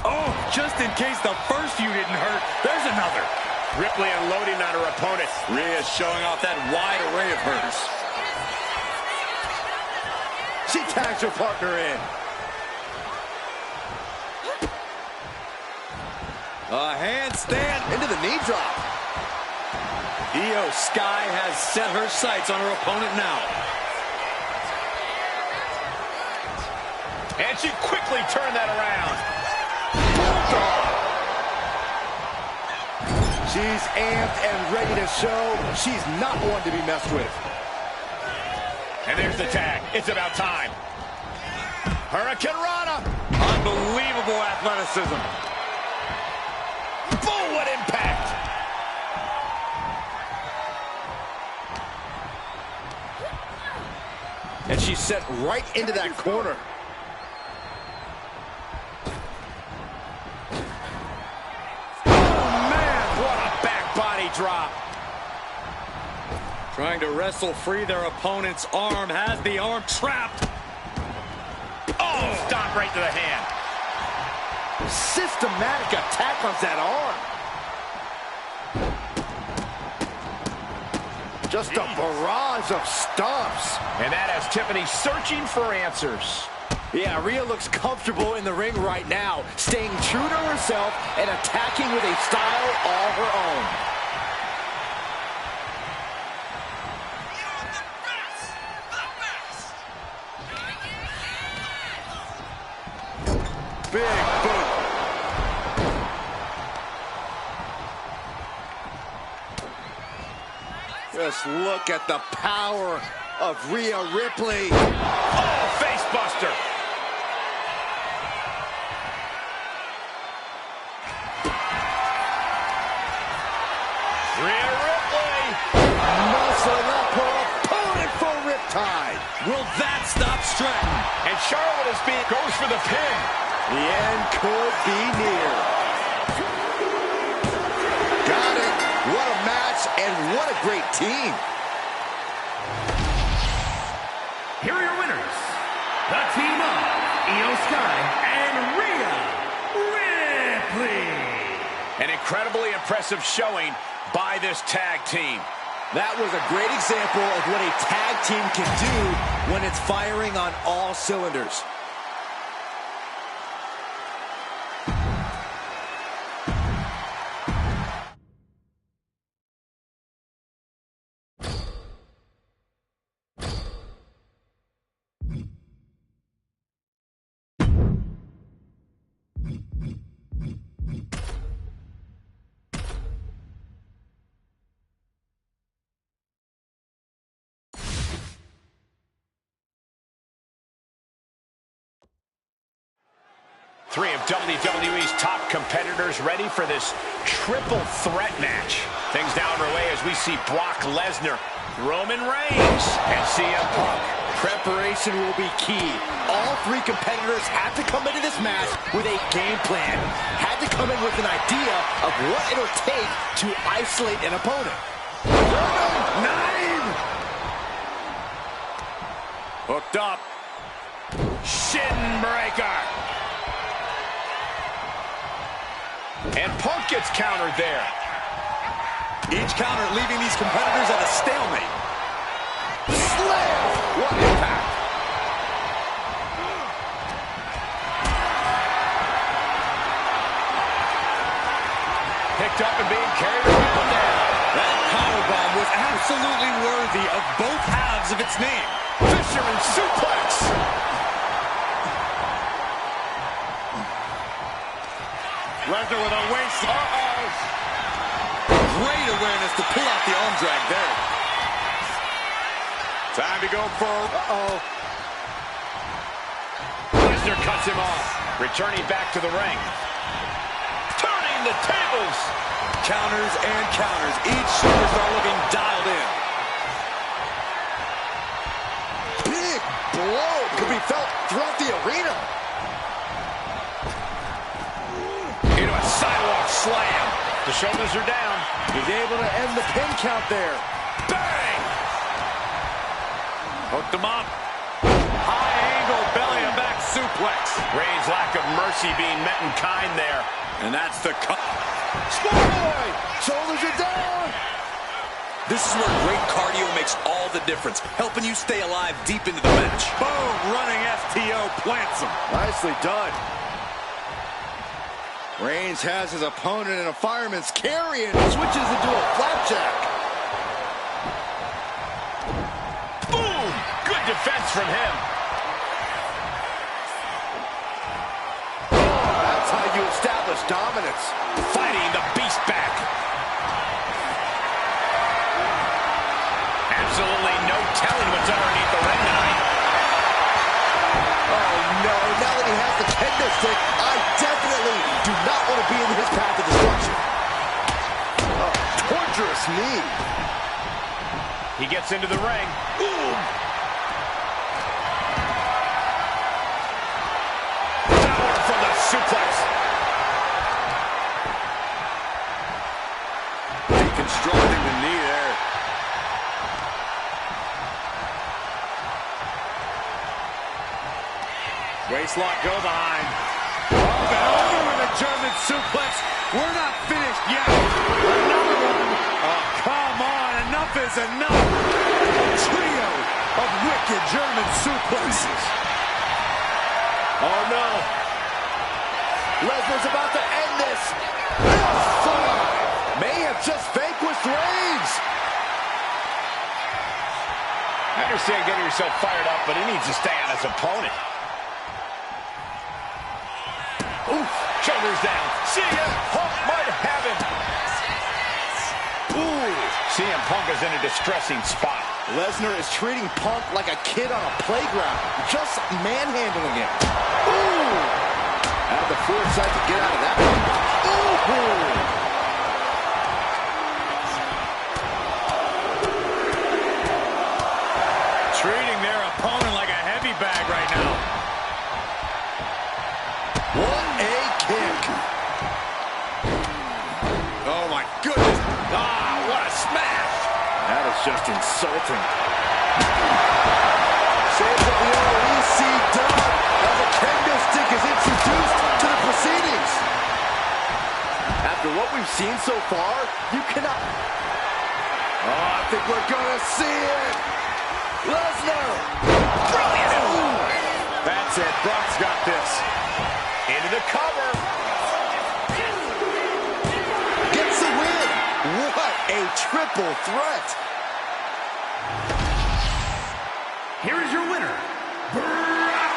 Oh, just in case the first few didn't hurt, there's another. Ripley unloading on her opponent. Rhea showing off that wide array of hers. She tags her partner in. A handstand Into the knee drop. Io Sky has set her sights on her opponent now. And she quickly turned that around. She's amped and ready to show she's not one to be messed with. And there's the tag. It's about time. Hurricane Rana. Unbelievable athleticism. Boom, what impact. And she's set right into that corner. What a back body drop. Trying to wrestle free their opponent's arm, has the arm trapped. Oh, stomp right to the hand. Systematic attack on that arm. Just a barrage of stomps. And that has Tiffany searching for answers. Yeah, Rhea looks comfortable in the ring right now, staying true to herself and attacking with a style all her own. Big boot. Just look at the power of Rhea Ripley. Oh, face buster. Rhea Ripley. Muscling up her opponent for riptide. Will that stop Stratton? And Charlotte goes for the pin. The end could be near. Got it. What a match and what a great team. Here are your winners, the team of Io Sky and Rhea Ripley. An incredibly impressive showing by this tag team. That was a great example of what a tag team can do when it's firing on all cylinders. Three of WWE's top competitors ready for this triple threat match. Things now underway as we see Brock Lesnar, Roman Reigns, and CM Punk. Preparation will be key. All three competitors had to come into this match with a game plan. Had to come in with an idea of what it'll take to isolate an opponent. Nine! Hooked up. Shin breaker. And Punk gets countered there. Each counter leaving these competitors at a stalemate. Slam! What impact! Picked up and being carried around now. That powerbomb was absolutely worthy of both halves of its name. Fisherman suplex. Lesnar with a waist. Great awareness to pull out the arm drag there. Time to go for... Lesnar cuts him off. Returning back to the ring. Turning the tables. Counters and counters. Each superstar looking dialed in. Big blow. could be felt throughout the arena. Into a sidewalk slam. The shoulders are down. He's able to end the pin count there. Bang! Hooked him up. High angle belly to back suplex. Reigns' lack of mercy being met in kind there. And that's the cut. Schoolboy! Shoulders are down. This is where great cardio makes all the difference, helping you stay alive deep into the match. Boom! Running FTO plants him. Nicely done. Reigns has his opponent in a fireman's carry and switches into a flapjack. Boom! Good defense from him. Oh, that's how you establish dominance. Fighting the beast back. Absolutely no telling what's underneath the ring tonight. Oh no, now that he has the kendo stick, I definitely do not want to be in his path of destruction. Oh, torturous knee. He gets into the ring. Boom. Power from the suplex. Deconstructing the knee there. Waistlock go behind. Up and over with a German suplex. We're not finished yet. Another one. Oh, come on. Enough is enough. A trio of wicked German suplexes. Oh no. Lesnar's about to end this. F5 may have just vanquished Reigns. I understand getting yourself fired up, but he needs to stay on his opponent. Oof, shoulders down. See ya. Punk might have him. Ooh, CM Punk is in a distressing spot. Lesnar is treating Punk like a kid on a playground, just manhandling him. Ooh! Had the foresight to get out of that one. Ooh! Treating their opponent like a heavy bag right now. What a kick! Oh my goodness. Ah, what a smash. That is just insulting. Saves of the REC done as a kendo stick is introduced to the proceedings. After what we've seen so far, you cannot... Oh, I think we're gonna see it! Lesnar! Brilliant. Ooh. That's it. Brock's got this. Into the cover. Gets the win! What a triple threat! Here is your winner, Brock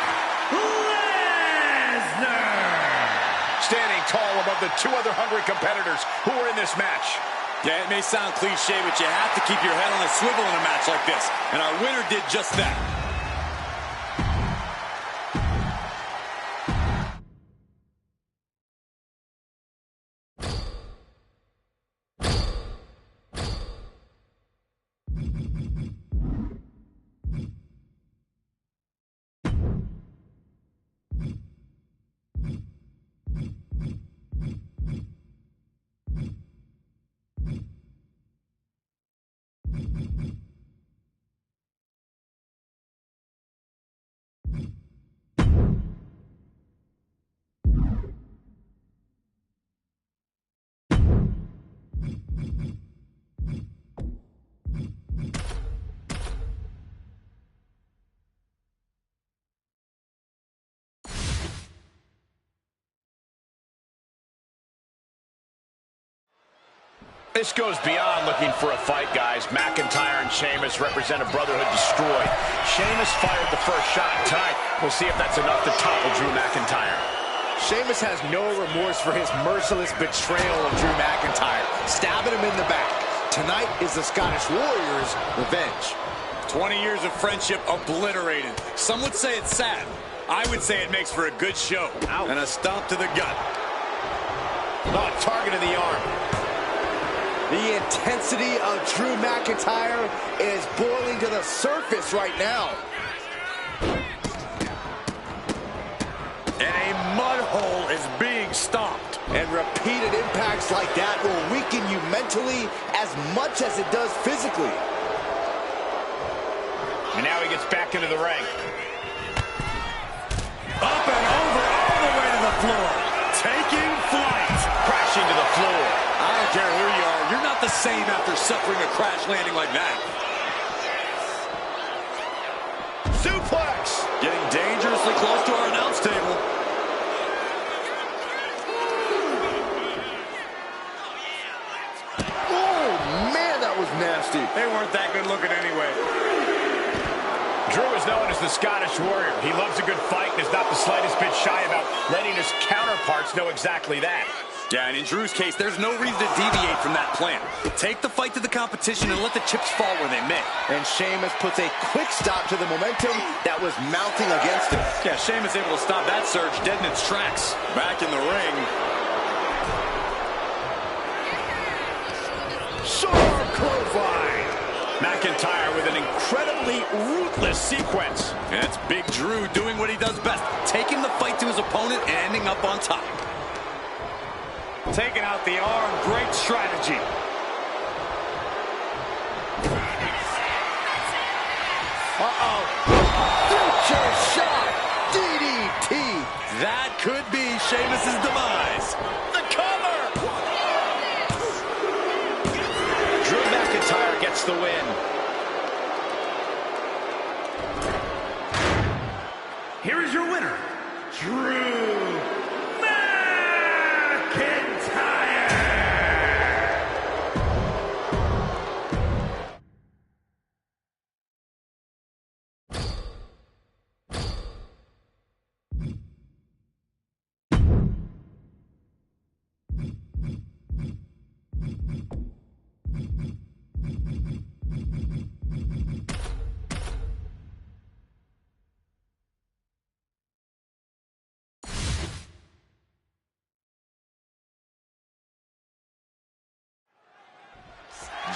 Lesnar. Standing tall above the two other hungry competitors who were in this match. Yeah, it may sound cliche, but you have to keep your head on a swivel in a match like this. And our winner did just that. This goes beyond looking for a fight, guys. McIntyre and Sheamus represent a brotherhood destroyed. Sheamus fired the first shot tonight. We'll see if that's enough to topple Drew McIntyre. Sheamus has no remorse for his merciless betrayal of Drew McIntyre, stabbing him in the back. Tonight is the Scottish Warriors' revenge. 20 years of friendship obliterated. Some would say it's sad. I would say it makes for a good show. Ouch. And a stomp to the gut. Oh, target in the arm. The intensity of Drew McIntyre is boiling to the surface right now. And repeated impacts like that will weaken you mentally as much as it does physically. And now he gets back into the ring. Up and over, all the way to the floor. Taking flight. Crashing to the floor. I don't care who you are. You're not the same after suffering a crash landing like that. Suplex! Getting dangerously close to our announce table. Oh, man, that was nasty. They weren't that good looking anyway. Drew is known as the Scottish Warrior. He loves a good fight and is not the slightest bit shy about letting his counterparts know exactly that. Yeah, and in Drew's case, there's no reason to deviate from that plan. Take the fight to the competition and let the chips fall where they may. And Sheamus puts a quick stop to the momentum that was mounting against him. Yeah, Sheamus able to stop that surge dead in its tracks. Back in the ring. Sharp clothesline. McIntyre with an incredibly ruthless sequence. And it's Big Drew doing what he does best, taking the fight to his opponent and ending up on top. Taking out the arm, great strategy. Uh-oh. Future shot. DDT. That could be Sheamus' demise. The cover! Drew McIntyre gets the win. Here is your winner, Drew McIntyre.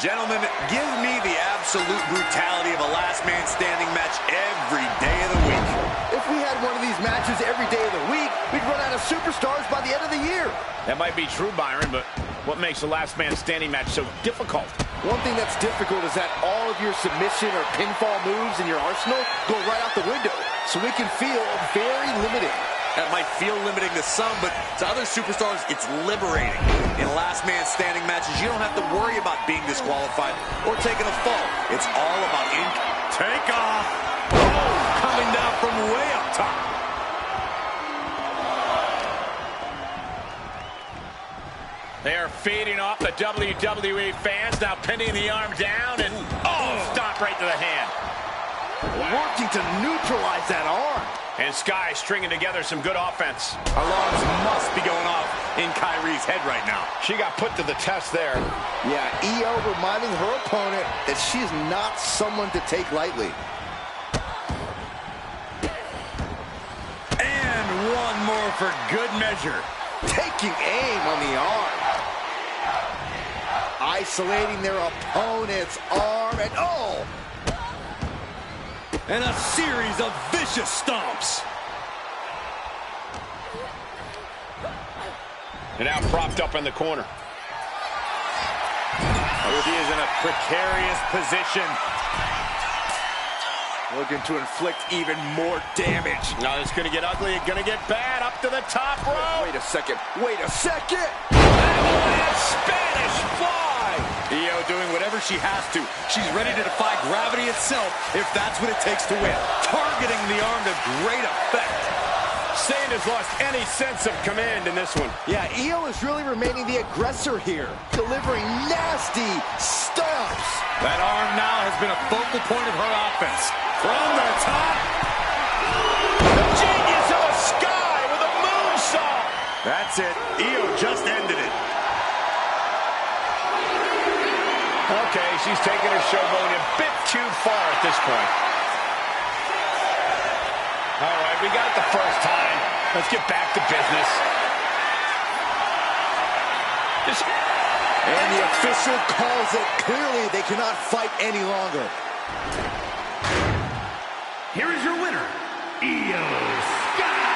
Gentlemen, give me the absolute brutality of a last man standing match every day of the week. If we had one of these matches every day of the week, we'd run out of superstars by the end of the year. That might be true, Byron, but what makes a last man standing match so difficult? One thing that's difficult is that all of your submission or pinfall moves in your arsenal go right out the window, so it can feel very limiting. That might feel limiting to some, but to other superstars, it's liberating. In last man standing matches, you don't have to worry about being disqualified or taking a fall. It's all about Take off. Oh, coming down from way up top. They are feeding off the WWE fans, now pinning the arm down, and stomp right to the hand. Working to neutralize that arm. And Sky stringing together some good offense. Alarms must be going off in Kyrie's head right now. She got put to the test there. Yeah, Io reminding her opponent that she is not someone to take lightly. And one more for good measure. Taking aim on the arm. Isolating their opponent's arm, and And a series of vicious stomps. And now propped up in the corner. She is in a precarious position. looking to inflict even more damage. Now it's going to get ugly. It's going to get bad. Up to the top rope. Wait a second. Wait a second. Spanish fly. Io doing whatever she has to. She's ready to defy gravity itself if that's what it takes to win. Targeting the arm to great effect. Sand has lost any sense of command in this one. Yeah, Io is really remaining the aggressor here, delivering nasty stomps. That arm now has been a focal point of her offense. From the top. The genius of the sky with a moonsault. That's it. Io just ended it. Okay, she's taking her showboating a bit too far at this point. All right, we got it the first time. Let's get back to business. And the official calls it. Clearly, they cannot fight any longer. Here is your winner, Io Sky.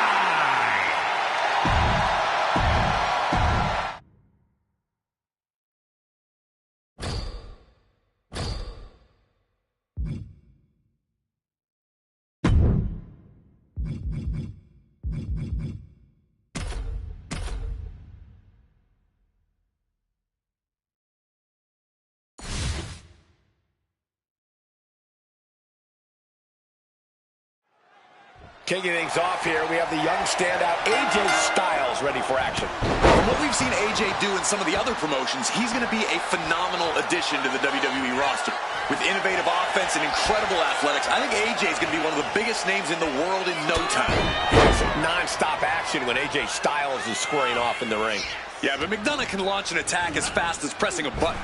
Kicking things off here, we have the young standout AJ Styles ready for action. From what we've seen AJ do in some of the other promotions, he's going to be a phenomenal addition to the WWE roster. With innovative offense and incredible athletics, I think AJ is going to be one of the biggest names in the world in no time. It's non-stop action when AJ Styles is squaring off in the ring. Yeah, but McDonough can launch an attack as fast as pressing a button,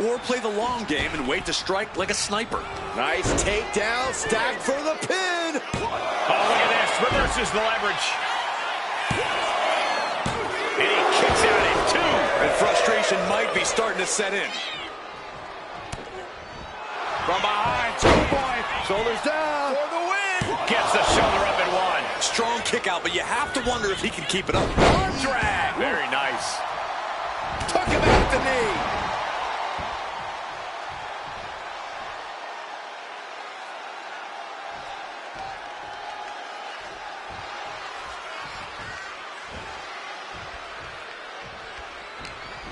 or play the long game and wait to strike like a sniper. Nice takedown, stacked for the pin. Oh, look at this. Reverses the leverage. And he kicks out at two. And frustration might be starting to set in. From behind, Schoolboy, shoulders down for the win. Gets the shoulder up in one. Strong kick out, but you have to wonder if he can keep it up. Arm drag. Very nice. Took him out the knee.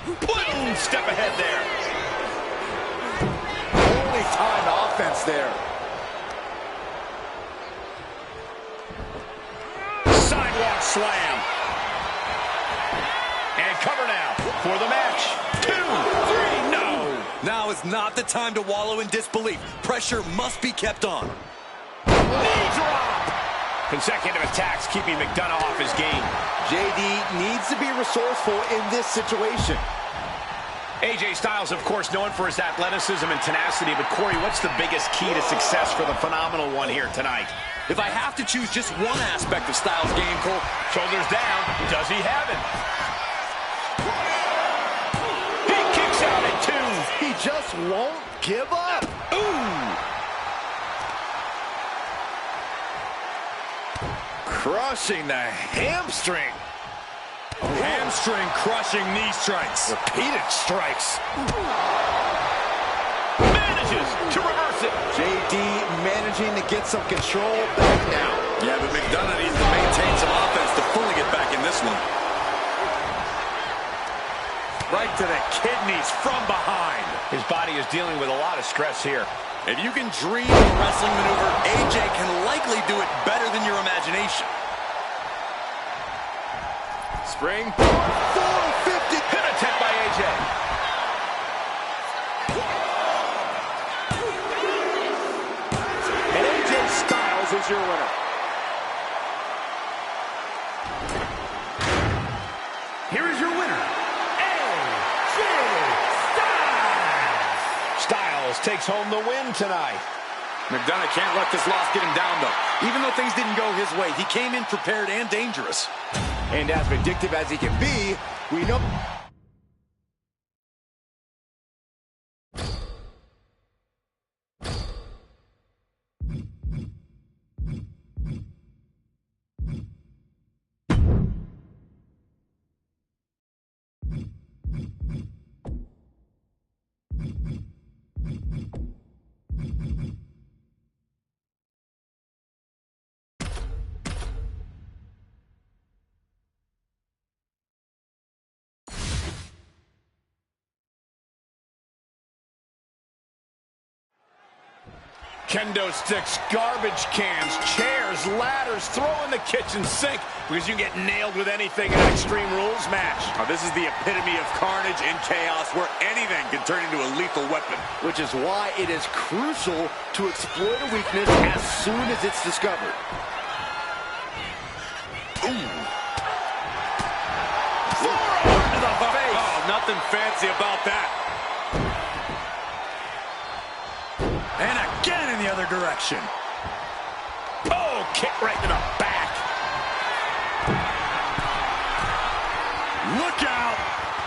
Boom! Step ahead there. Only time offense there. Sidewalk slam. And cover now for the match. 2, 3, no. Now is not the time to wallow in disbelief. Pressure must be kept on. Knee drop. Consecutive attacks keeping McDonough off his game. JD needs to be resourceful in this situation. AJ Styles, of course, known for his athleticism and tenacity, but Corey, what's the biggest key to success for the phenomenal one here tonight? If I have to choose just one aspect of Styles' game, Cole, Shoulders down. Does he have it? He kicks out at 2. He just won't give up. Ooh. Crushing the hamstring. hamstring crushing knee strikes. Repeated strikes. Manages to reverse it. JD managing to get some control back now. Yeah, but McDonough needs to maintain some offense to fully get back in this one. Right to the kidneys from behind. His body is dealing with a lot of stress here. If you can dream of a wrestling maneuver, AJ can likely do it better than your imagination. Spring. 450. Pin attempt by AJ. And AJ Styles is your winner. Here is your winner, AJ Styles. Styles takes home the win tonight. McDonough can't let this loss get him down, though. Even though things didn't go his way, he came in prepared and dangerous. And as vindictive as he can be, we know... Kendo sticks, garbage cans, chairs, ladders, throw in the kitchen sink because you can get nailed with anything in an Extreme Rules match. This is the epitome of carnage and chaos where anything can turn into a lethal weapon. Which is why it is crucial to exploit a weakness as soon as it's discovered. Forearm to the face. Oh, nothing fancy about that. And again in the other direction. Oh, kick right to the back. Look out!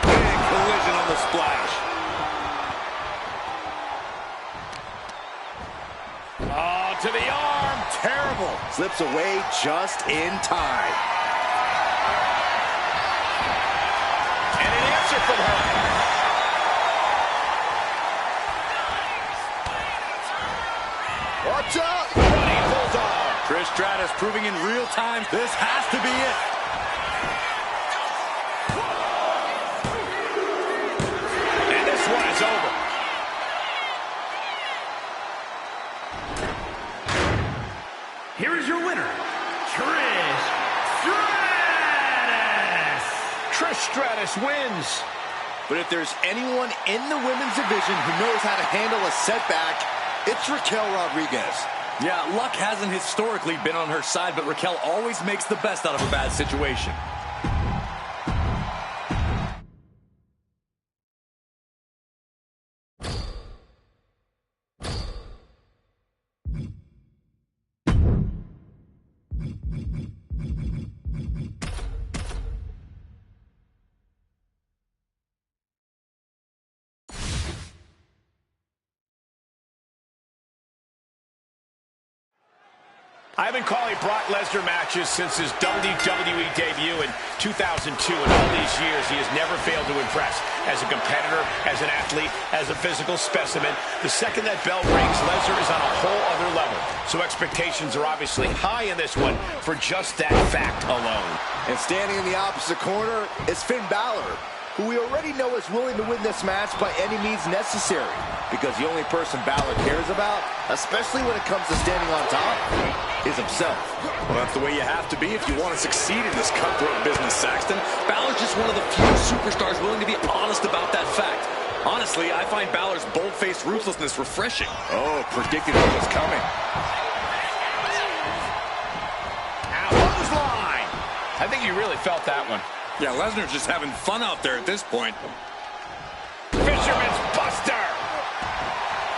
Big collision on the splash. Oh, to the arm. Terrible. Slips away just in time. And an answer from her. Watch out! Running bulldog. Trish Stratus proving in real time this has to be it. And this one is over. Here is your winner, Stratus wins. But if there's anyone in the women's division who knows how to handle a setback, it's Raquel Rodriguez. Yeah, luck hasn't historically been on her side, but Raquel always makes the best out of a bad situation. I've been calling Brock Lesnar matches since his WWE debut in 2002. In all these years, he has never failed to impress. As a competitor, as an athlete, as a physical specimen, the second that bell rings, Lesnar is on a whole other level. So expectations are obviously high in this one for just that fact alone. And standing in the opposite corner is Finn Balor, who we already know is willing to win this match by any means necessary. Because the only person Balor cares about, especially when it comes to standing on top, is himself. Well, that's the way you have to be if you want to succeed in this cutthroat business, Saxton. Balor's just one of the few superstars willing to be honest about that fact. Honestly, I find Balor's bold-faced ruthlessness refreshing. Oh, predicted what was coming. Clothesline! I think you really felt that one. Yeah, Lesnar's just having fun out there at this point. Fisherman's Buster!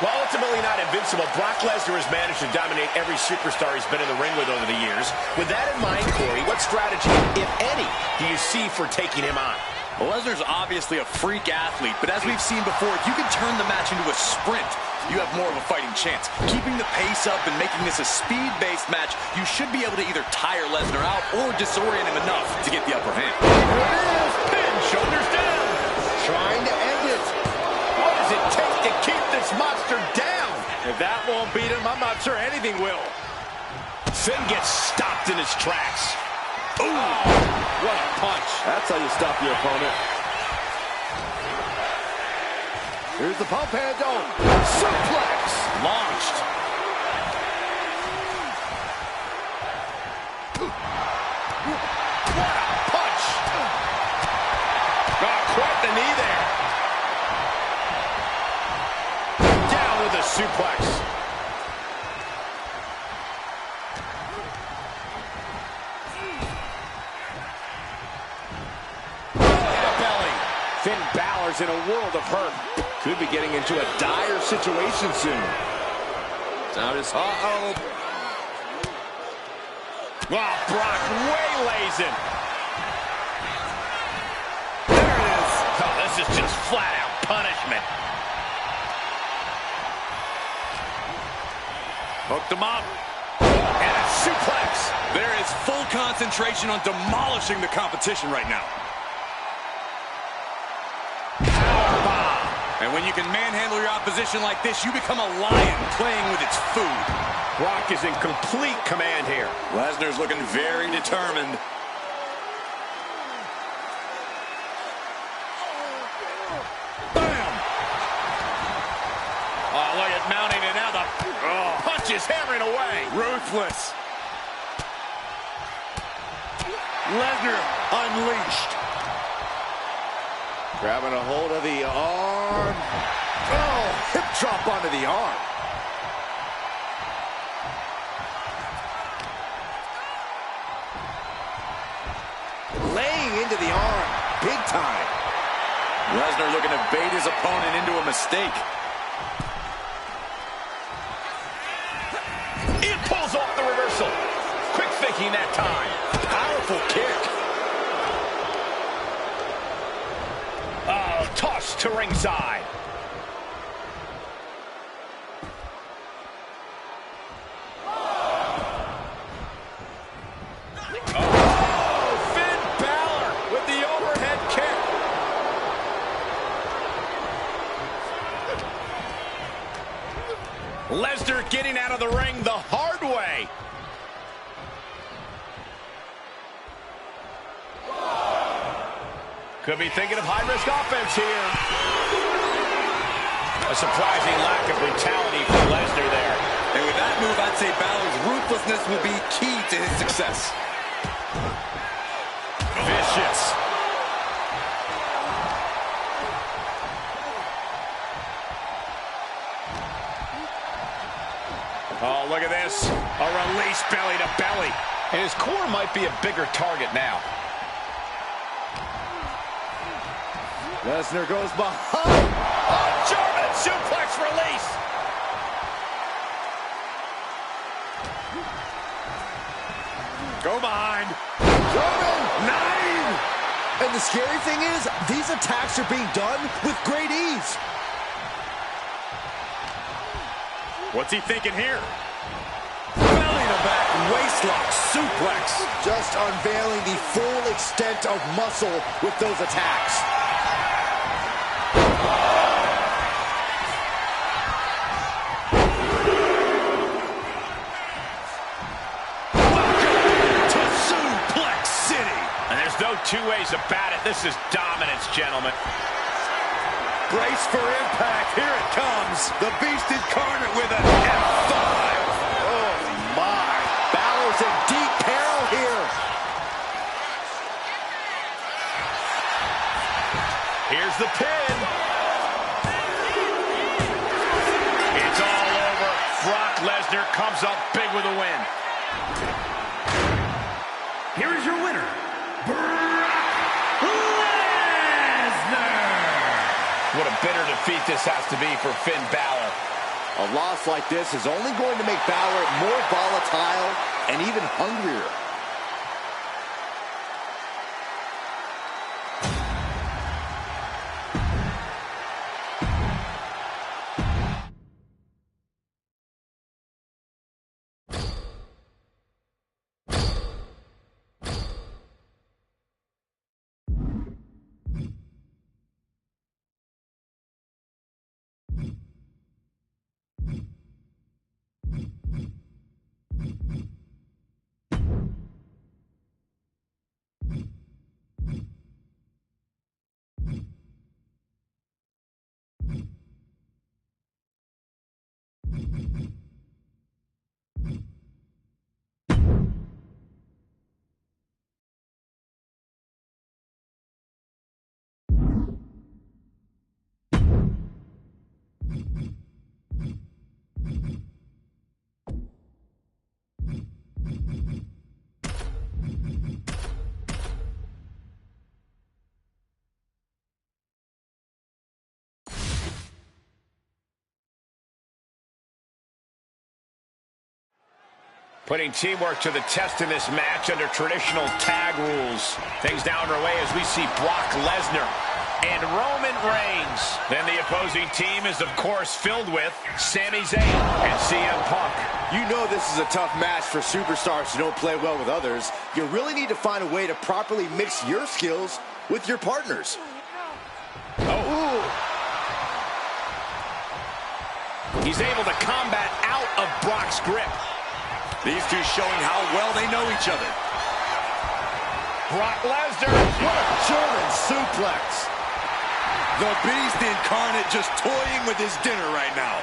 While ultimately not invincible, Brock Lesnar has managed to dominate every superstar he's been in the ring with over the years. With that in mind, Corey, what strategy, if any, do you see for taking him on? Well, Lesnar's obviously a freak athlete, but as we've seen before, if you can turn the match into a sprint, you have more of a fighting chance. Keeping the pace up and making this a speed-based match, you should be able to either tire Lesnar out or disorient him enough to get the upper hand. Here it is, pin, shoulders down. Trying to end it. What does it take to keep this monster down? If that won't beat him, I'm not sure anything will. Finn gets stopped in his tracks. Ooh, what a punch. That's how you stop your opponent. Here's the pump handle. Suplex. Launched. What a punch. Oh, quite the knee there. Down with a suplex. Finn Balor's in a world of hurt. Could be getting into a dire situation soon. Now just, uh-oh. Oh, Brock waylays him. There it is. Oh, this is just flat-out punishment. Hooked him up. And a suplex. There is full concentration on demolishing the competition right now. And when you can manhandle your opposition like this, you become a lion playing with its food. Brock is in complete command here. Lesnar's looking very determined. Bam! Oh, look at mounting it now. The punch is hammering away. Ruthless. Lesnar unleashed. Grabbing a hold of the arm. Oh, hip drop onto the arm. Laying into the arm, big time. Lesnar looking to bait his opponent into a mistake. It pulls off the reversal. Quick thinking that time. Powerful kick. Oh, toss to ringside. Oh, Finn Balor with the overhead kick. Lesnar getting out of the ring the hard way. Could be thinking of high-risk offense here. A surprising lack of brutality from Lesnar there. And with that move, I'd say Balor's ruthlessness will be key to his success. Vicious. Look at this. A release belly to belly. And his core might be a bigger target now. Lesnar goes behind. Oh, German suplex release. Go behind. German! 9! And the scary thing is, these attacks are being done with great ease. What's he thinking here? Belly to back waistlock suplex. Just unveiling the full extent of muscle with those attacks. No two ways about it. This is dominance, gentlemen. Brace for impact. Here it comes. The Beast incarnate with an F5. Oh, my. Balor's in deep peril here. Here's the pin. It's all over. Brock Lesnar comes up big with a win. Here is your winner, Brock Lesnar! What a bitter defeat this has to be for Finn Balor. A loss like this is only going to make Balor more volatile and even hungrier. Putting teamwork to the test in this match under traditional tag rules. Things now underway as we see Brock Lesnar and Roman Reigns. Then the opposing team is, of course, filled with Sami Zayn and CM Punk. You know this is a tough match for superstars who don't play well with others. You really need to find a way to properly mix your skills with your partners. Oh. He's able to combat out of Brock's grip. These two showing how well they know each other. Brock Lesnar. What a German suplex. The Beast incarnate just toying with his dinner right now.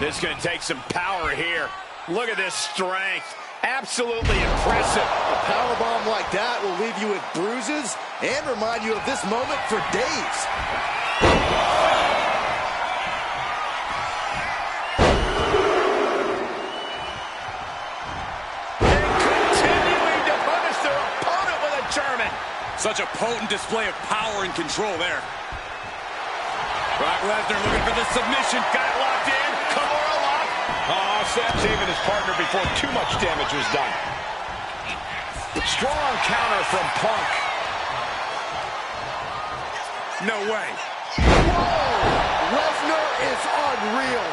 This is going to take some power here. Look at this strength. Absolutely impressive. A powerbomb like that will leave you with bruises and remind you of this moment for days. Such a potent display of power and control there. Brock Lesnar looking for the submission. Got it locked in. Kimura lock. Oh, Sam saving his partner before too much damage was done. Strong counter from Punk. No way. Whoa! Lesnar is unreal.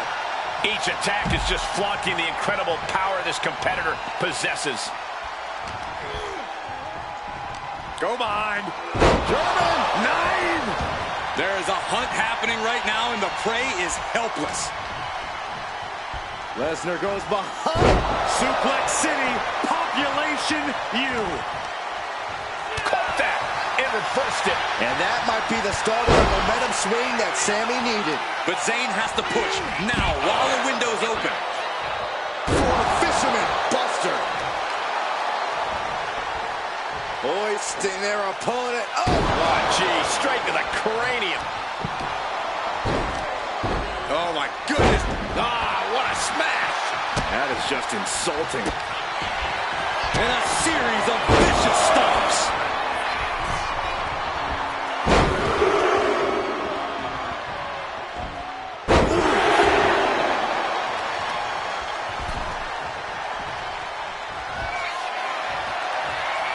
Each attack is just flaunting the incredible power this competitor possesses. Go behind. German! 9! There is a hunt happening right now, and the prey is helpless. Lesnar goes behind. Suplex City, population U. Caught that and reversed it. And that might be the start of the momentum swing that Sami needed. But Zayn has to push now while the window's open. For a fisherman buster. Hoisting their opponent. Oh, gee, straight to the cranium. Oh, my just insulting. And a series of vicious stomps.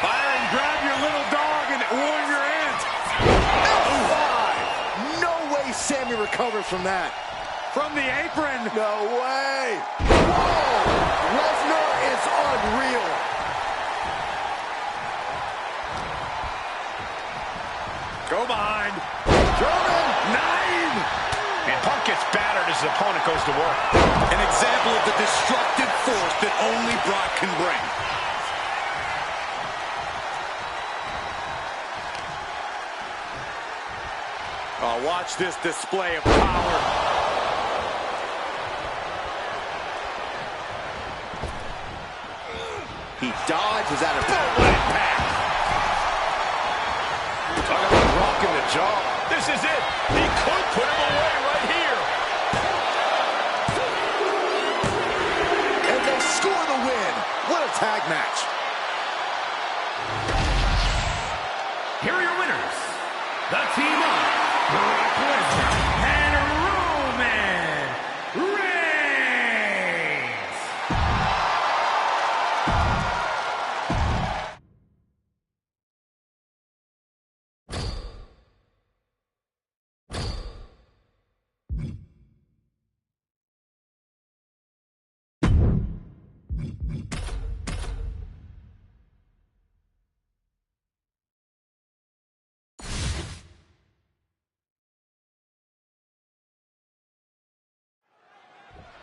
Byron, grab your little dog and warn your aunt. F5. No way Sammy recovers from that. From the apron. No way. Whoa. Lesnar is unreal. Go behind. German. 9. And Punk gets battered as his opponent goes to work. An example of the destructive force that only Brock can bring. Oh, watch this display of power. He dodges out of Impact. Talk about rocking the jaw. This is it. He could put him away right here. and they score the win. What a tag match. Here are your winners, the team of Brock Lesnar and Roman Reigns.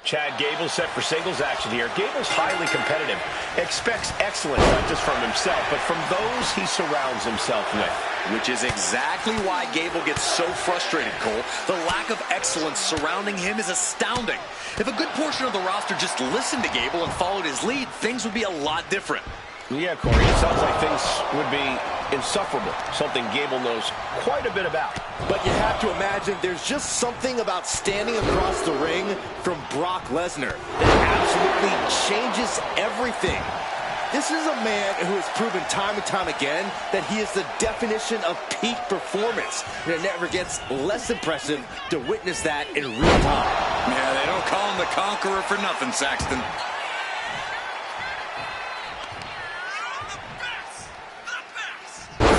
Chad Gable set for singles action here. Gable's highly competitive, expects excellence not just from himself, but from those he surrounds himself with. Which is exactly why Gable gets so frustrated, Cole. The lack of excellence surrounding him is astounding. If a good portion of the roster just listened to Gable and followed his lead, things would be a lot different. Yeah, Corey, it sounds like things would be insufferable, something Gable knows quite a bit about. But you have to imagine there's just something about standing across the ring from Brock Lesnar that absolutely changes everything. This is a man who has proven time and time again that he is the definition of peak performance. And it never gets less impressive to witness that in real time. Yeah, they don't call him the Conqueror for nothing, Saxton.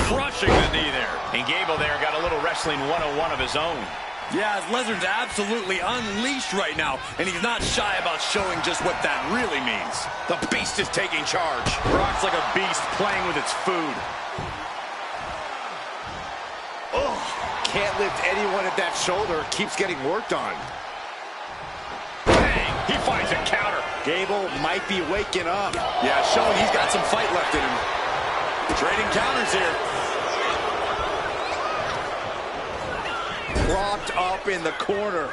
Crushing the knee there. And Gable there got a little wrestling 101 of his own. Yeah, Lesnar's absolutely unleashed right now, and he's not shy about showing just what that really means. The Beast is taking charge. Brock's like a beast playing with its food. Oh, can't lift anyone at that shoulder. Keeps getting worked on. Bang! He finds a counter. Gable might be waking up. Yeah, showing he's got some fight left in him. Trading counters here. Propped up in the corner.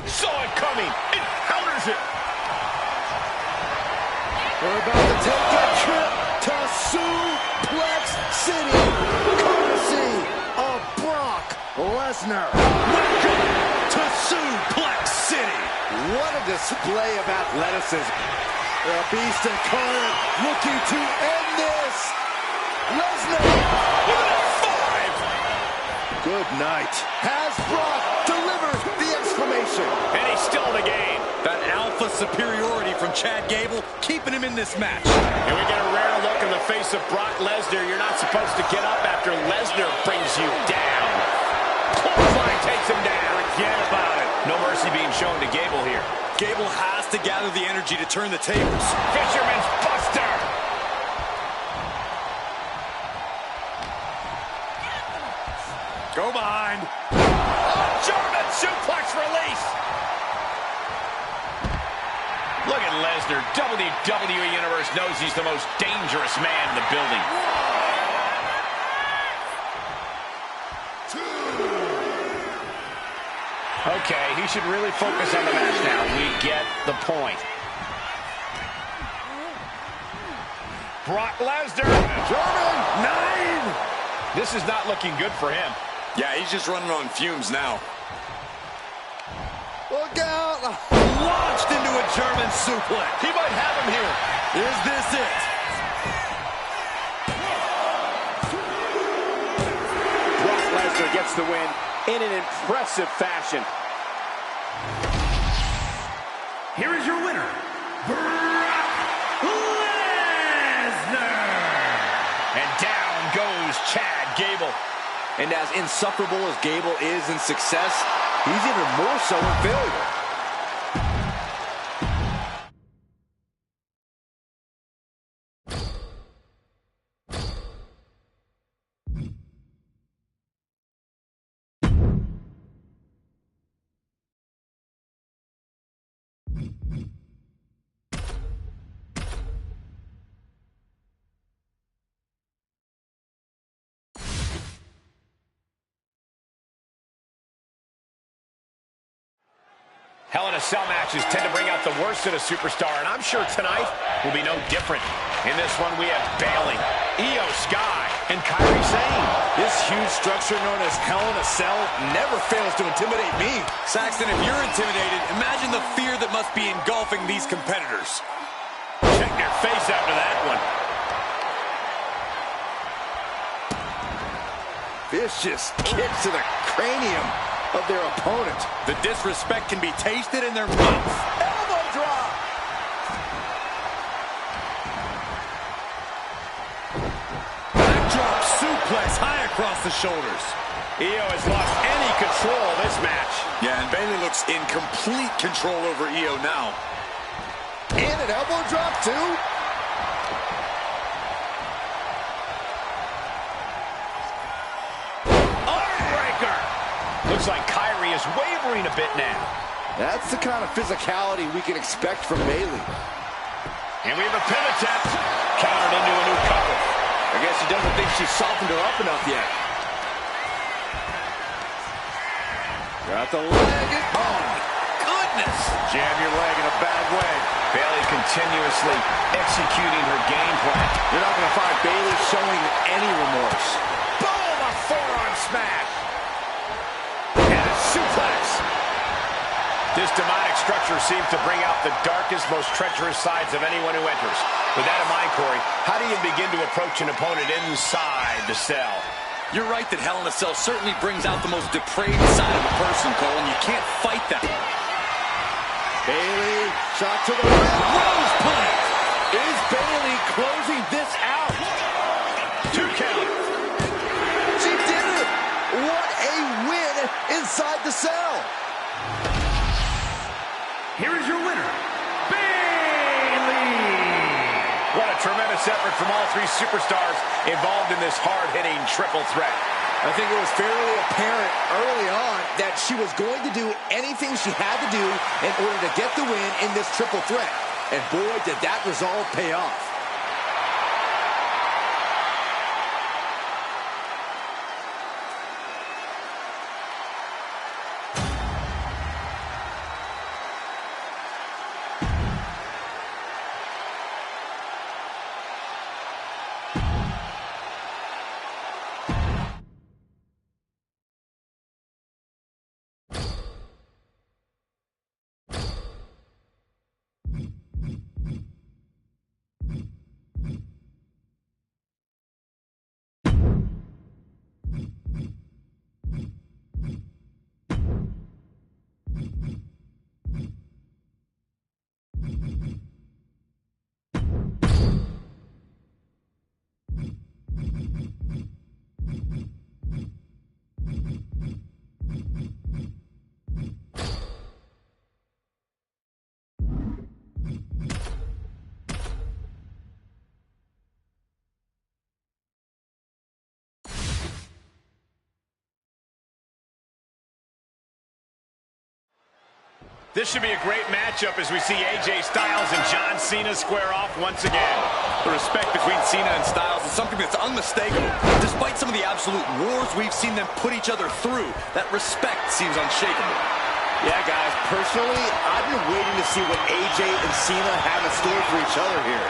Saw it coming. It counters it. We're about to take a trip to Suplex City, courtesy of Brock Lesnar. Welcome to Suplex City. What a display of athleticism. The Beast incarnate looking to end this. Lesnar with a 5. Good night. Has Brock delivered the exclamation? And he's still in the game. That alpha superiority from Chad Gable keeping him in this match. And we get a rare look in the face of Brock Lesnar. You're not supposed to get up after Lesnar brings you down. Clothesline takes him down. Forget about it. No mercy being shown to Gable here. Gable has to gather the energy to turn the tables. Fisherman's Buster. Go behind. German suplex release. Look at Lesnar. WWE Universe knows he's the most dangerous man in the building. Okay, he should really focus on the match now. We get the point. Brock Lesnar. German 9. This is not looking good for him. Yeah, he's just running on fumes now. Look out. Launched into a German suplex. He might have him here. Is this it? Brock Lesnar gets the win in an impressive fashion. Here is your winner, Brock Lesnar. And down goes Chad Gable. And as insufferable as Gable is in success, he's even more so in failure. Hell in a Cell matches tend to bring out the worst in a superstar, and I'm sure tonight will be no different. In this one, we have Bayley, Io Sky, and Kairi Sane. This huge structure known as Hell in a Cell never fails to intimidate me. Saxton, if you're intimidated, imagine the fear that must be engulfing these competitors. Check their face after that one. Vicious kicks to the cranium of their opponent. The disrespect can be tasted in their mouth. Elbow drop. Backdrop suplex high across the shoulders. Io has lost any control of this match. Yeah, and Bayley looks in complete control over Io now. And an elbow drop too. Looks like Kairi is wavering a bit now. That's the kind of physicality we can expect from Bayley. And we have a pin attempt. Countered into a new cover. I guess he doesn't think she's softened her up enough yet. Got the leg. Oh, my goodness. Jam your leg in a bad way. Bayley continuously executing her game plan. You're not going to find Bayley showing any remorse. Boom! A forearm smash. Suplex. This demonic structure seems to bring out the darkest, most treacherous sides of anyone who enters. With that in mind, Corey, how do you begin to approach an opponent inside the cell? You're right that Hell in a Cell certainly brings out the most depraved side of a person, Cole, and you can't fight that. Bayley, shot to the rose plant. Is Bayley closing this out? 2 count. She did it. What a win inside the cell. Here is your winner, Bayley. What a tremendous effort from all 3 superstars involved in this hard-hitting triple threat. I think it was fairly apparent early on that she was going to do anything she had to do in order to get the win in this triple threat. And boy, did that resolve pay off. This should be a great matchup as we see AJ Styles and John Cena square off once again. The respect between Cena and Styles is something that's unmistakable. Despite some of the absolute wars we've seen them put each other through, that respect seems unshakable. Yeah, guys, personally, I've been waiting to see what AJ and Cena have in store for each other here.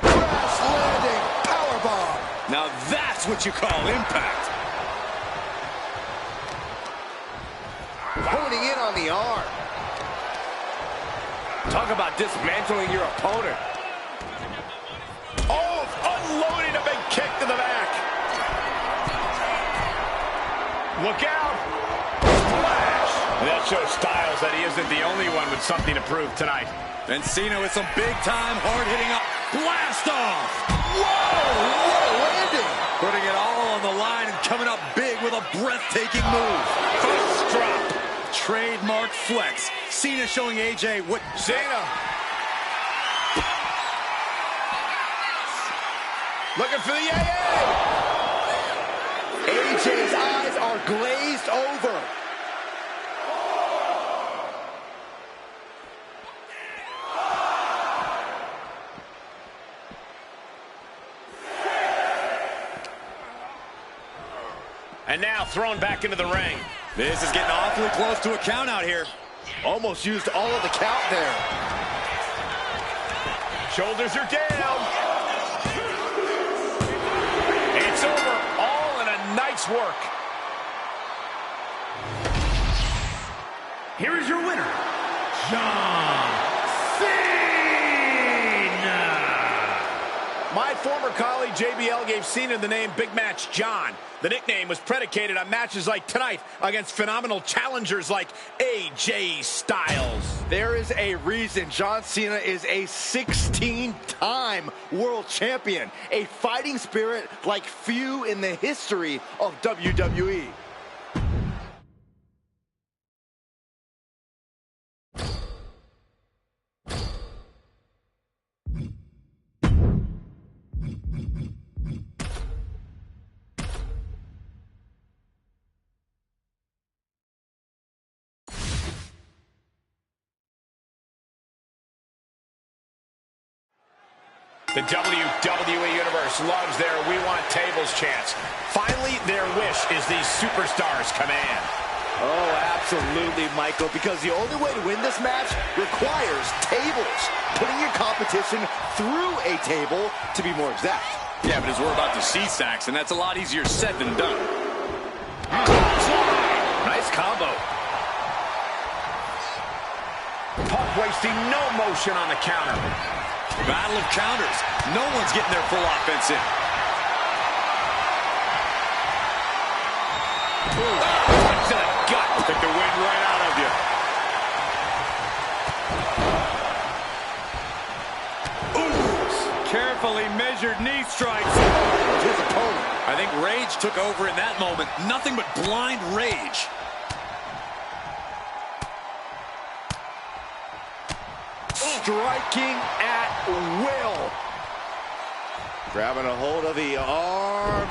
Crash landing powerbomb. Now that's what you call impact. Honing in on the arm. Talk about dismantling your opponent. Oh, unloading a big kick to the back. Look out. Splash. And that shows Styles that he isn't the only one with something to prove tonight. And Cena with some big-time, hard-hitting up blast off. Whoa, what a landing. Putting it all on the line and coming up big with a breathtaking move. First drop. Trademark flex. Cena showing AJ what... Cena. Looking for the AJ's eyes are glazed over. And now thrown back into the ring. This is getting awfully close to a count out here. Almost used all of the count there. Shoulders are down. It's over. All in a night's work. Here is your winner, John Cena. My former colleague JBL gave Cena the name Big Match John. The nickname was predicated on matches like tonight against phenomenal challengers like AJ Styles. There is a reason John Cena is a 16-time world champion. A fighting spirit like few in the history of WWE. The WWE Universe loves their "We Want Tables" chants. Finally, their wish is these superstars' command. Oh, absolutely, Michael, because the only way to win this match requires tables. Putting your competition through a table, to be more exact. Yeah, but as we're about to see, Saxon, that's a lot easier said than done. Nice combo. Punk wasting no motion on the counter. Battle of counters. No one's getting their full offense in. Punch to the gut. Took the wind right out of you. Ooh, carefully measured knee strikes. His opponent. I think rage took over in that moment. Nothing but blind rage. Striking at will. Grabbing a hold of the arm.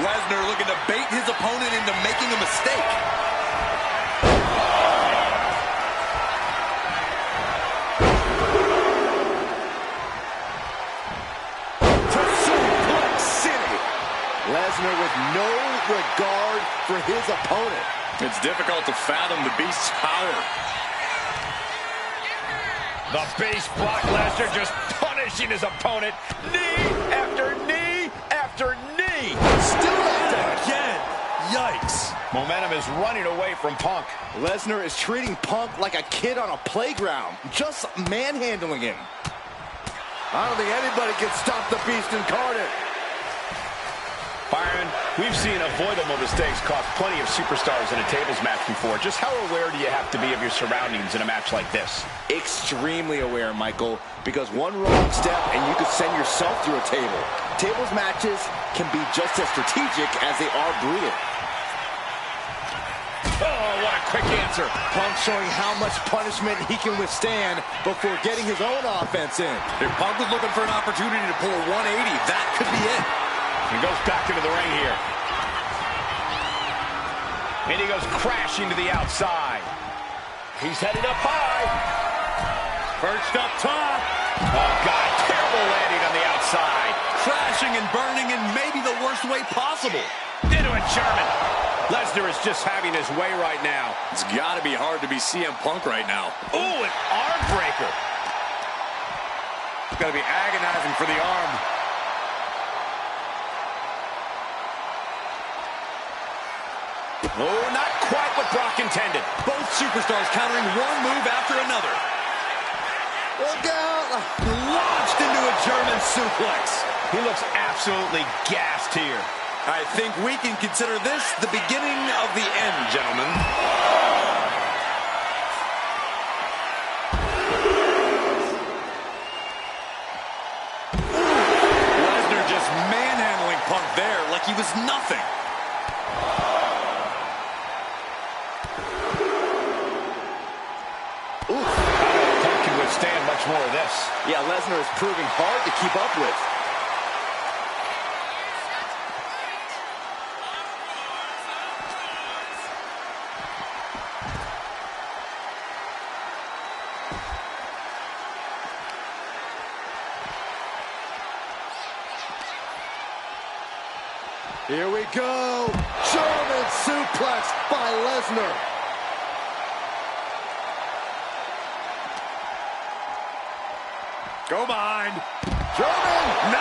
Lesnar looking to bait his opponent into making a mistake. To Suplex City. Lesnar with no regard for his opponent. It's difficult to fathom the Beast's power. The base block. Lesnar just punishing his opponent. Knee after knee after knee. Still at Again. Yikes. Momentum is running away from Punk. Lesnar is treating Punk like a kid on a playground, just manhandling him. I don't think anybody can stop the Beast incarnate. Byron, we've seen avoidable mistakes cost plenty of superstars in a tables match before. Just how aware do you have to be of your surroundings in a match like this? Extremely aware, Michael, because one wrong step and you could send yourself through a table. Tables matches can be just as strategic as they are brutal. Oh, what a quick answer. Punk showing how much punishment he can withstand before getting his own offense in. If Punk was looking for an opportunity to pull a 180, that could be it. He goes back into the ring here. And he goes crashing to the outside. He's headed up high. Perched up top. Oh, God, terrible landing on the outside. Crashing and burning in maybe the worst way possible. Into a German. Lesnar is just having his way right now. It's got to be hard to be CM Punk right now. Ooh, an arm breaker. It's got to be agonizing for the arm. Oh, not quite what Brock intended. Both superstars countering one move after another. Look out! Launched into a German suplex. He looks absolutely gassed here. I think we can consider this the beginning of the end, gentlemen. Lesnar just manhandling Punk there like he was nothing. Punk can withstand much more of this. Yeah, Lesnar is proving hard to keep up with. Here we go. German suplex by Lesnar. Go behind. German. 9.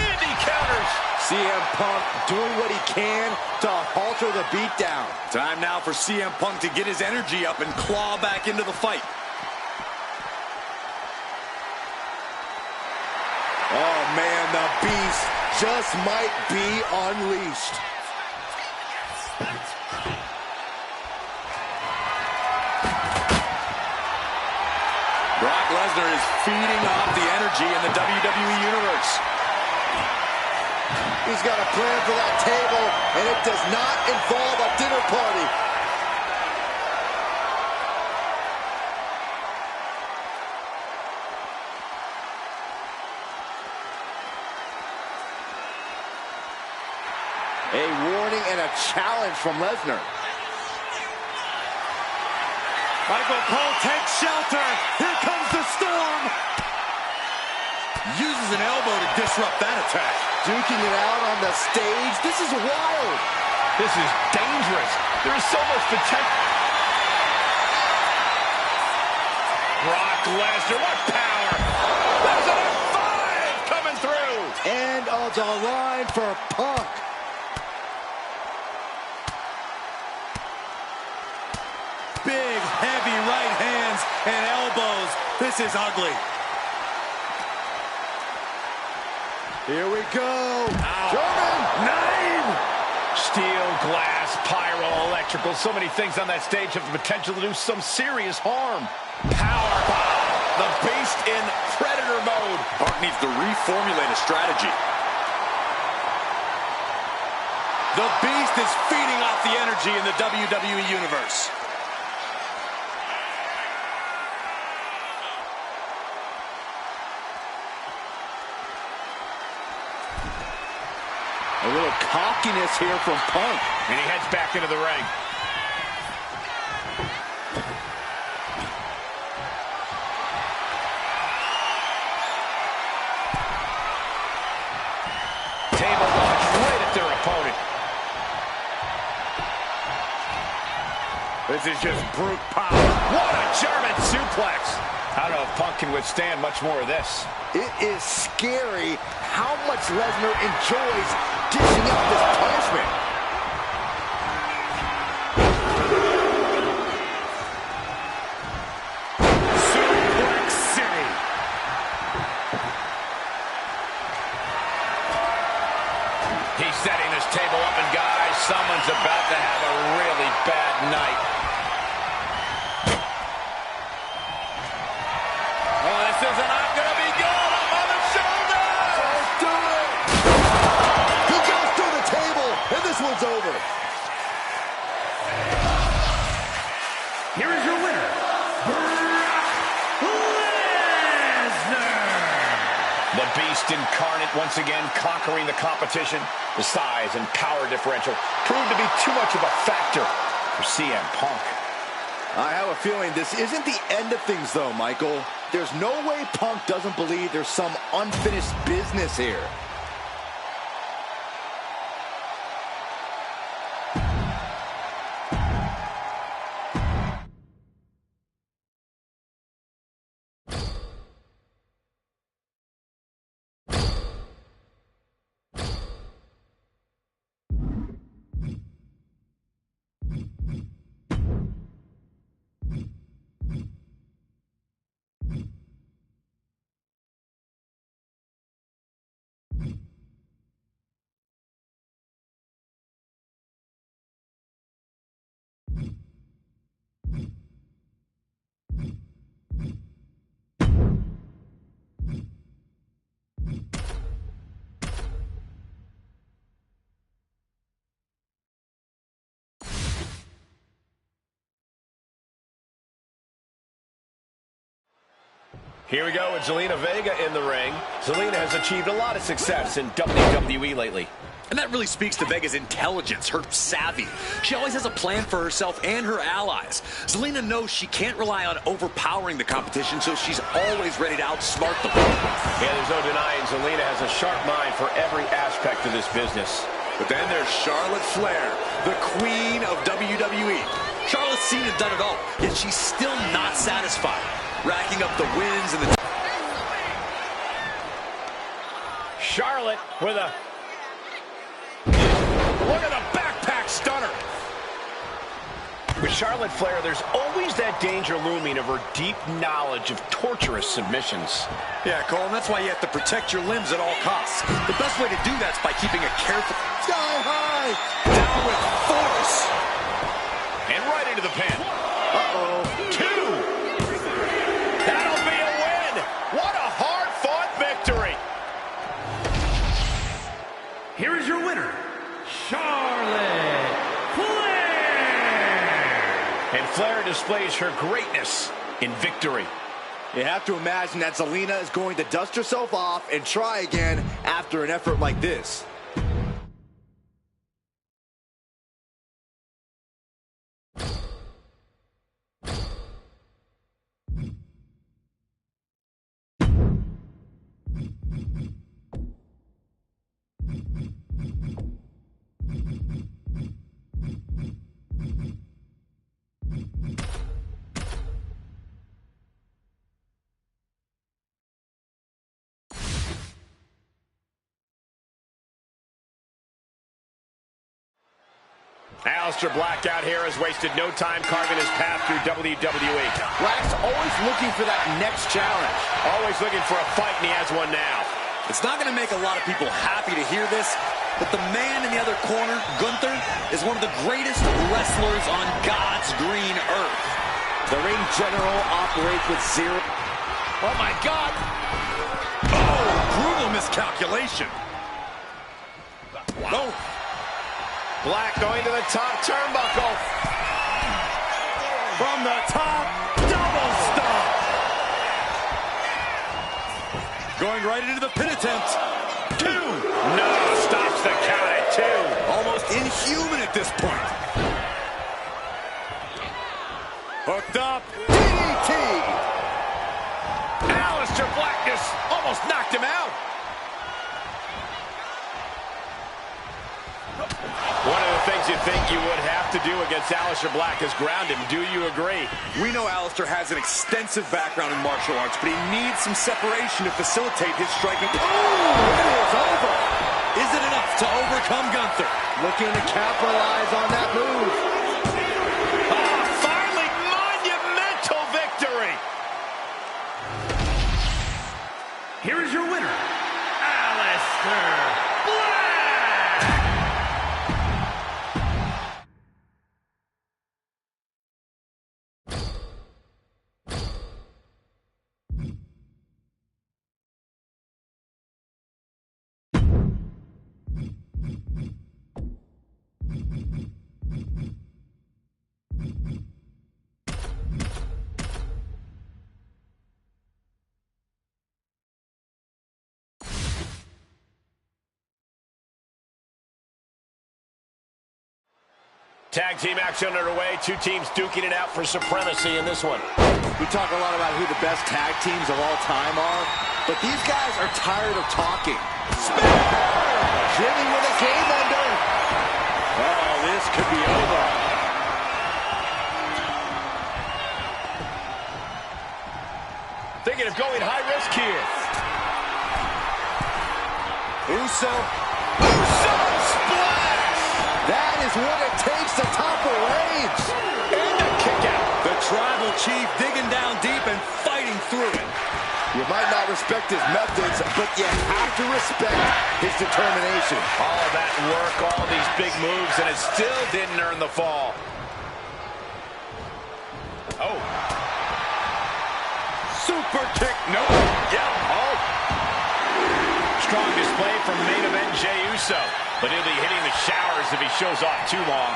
Indy counters. CM Punk doing what he can to halter the beatdown. Time now for CM Punk to get his energy up and claw back into the fight. Oh, man, the Beast just might be unleashed. Brock Lesnar is feeding off the energy in the WWE Universe. He's got a plan for that table, and it does not involve a dinner party. A warning and a challenge from Lesnar. Michael Cole takes shelter. Here comes the storm. Uses an elbow to disrupt that attack. Duking it out on the stage. This is wild. This is dangerous. There is so much potential. Brock Lesnar, what power. There's a F5 coming through. End of the line for Punk. Big, heavy right hands and elbows. This is ugly. Here we go. Ow. German. 9. Steel, glass, pyro, electrical. So many things on that stage have the potential to do some serious harm. Powerbomb. The Beast in Predator mode. Punk needs to reformulate a strategy. The Beast is feeding off the energy in the WWE Universe. A little cockiness here from Punk. And he heads back into the ring. Table launch right at their opponent. This is just brute power. What a German suplex. I don't know if Punk can withstand much more of this. It is scary how much Lesnar enjoys dishing out this punishment. Suplex City. He's setting this table up, and guys, someone's about to have a really bad night. Oh, this is not going to be good. Up on the shoulders. Let's do it. He goes through the table, and this one's over. Here is your winner, Brock Lesnar. The Beast incarnate once again conquering the competition. The size and power differential proved to be too much of a factor for CM Punk. I have a feeling this isn't the end of things, though, Michael. There's no way Punk doesn't believe there's some unfinished business here. Here we go with Zelina Vega in the ring. Zelina has achieved a lot of success in WWE lately. And that really speaks to Vega's intelligence, her savvy. She always has a plan for herself and her allies. Zelina knows she can't rely on overpowering the competition, so she's always ready to outsmart them. Yeah, there's no denying Zelina has a sharp mind for every aspect of this business. But then there's Charlotte Flair, the queen of WWE. Charlotte's seen and done it all, yet she's still not satisfied, racking up the wins and the... Charlotte with a... Look at the backpack stunner. With Charlotte Flair, there's always that danger looming of her deep knowledge of torturous submissions. Yeah, Cole, and that's why you have to protect your limbs at all costs. The best way to do that is by keeping a careful... Sky high! Down with force! And right into the pin. Uh-oh. 2. That'll be a win. What a hard-fought victory. Here is your winner, Charlotte Flair. And Flair displays her greatness in victory. You have to imagine that Zelina is going to dust herself off and try again after an effort like this. Aleister Black out here has wasted no time carving his path through WWE. Black's always looking for that next challenge. Always looking for a fight, and he has one now. It's not going to make a lot of people happy to hear this, but the man in the other corner, Gunther, is one of the greatest wrestlers on God's green earth. The ring general operates with zero... Oh, my God! Oh, brutal miscalculation. Wow. Oh. Black going to the top turnbuckle. From the top, double stomp. Going right into the pin attempt. 2. No, stops the count at 2. Almost inhuman at this point. Hooked up. DDT! Aleister Black just almost knocked him out. One of the things you think you would have to do against Aleister Black is ground him. Do you agree? We know Aleister has an extensive background in martial arts, but he needs some separation to facilitate his striking. Oh, it is over. Is it enough to overcome Gunther? Looking to capitalize on that move. Oh, finally, monumental victory. Here is your winner, Aleister Black. Tag team action underway. Two teams duking it out for supremacy in this one. We talk a lot about who the best tag teams of all time are, but these guys are tired of talking. Spear! Jimmy with a game ender. Oh, this could be over. Thinking of going high risk here. Uso splash! That is what it takes to topple Reigns. And a kick out. The tribal chief digging down deep and fighting through it. You might not respect his methods, but you have to respect his determination. All that work, all these big moves, and it still didn't earn the fall. Oh. Super kick. No. Yeah. Oh. Strong display from main event Jey Uso, but he'll be hitting the showers if he shows off too long.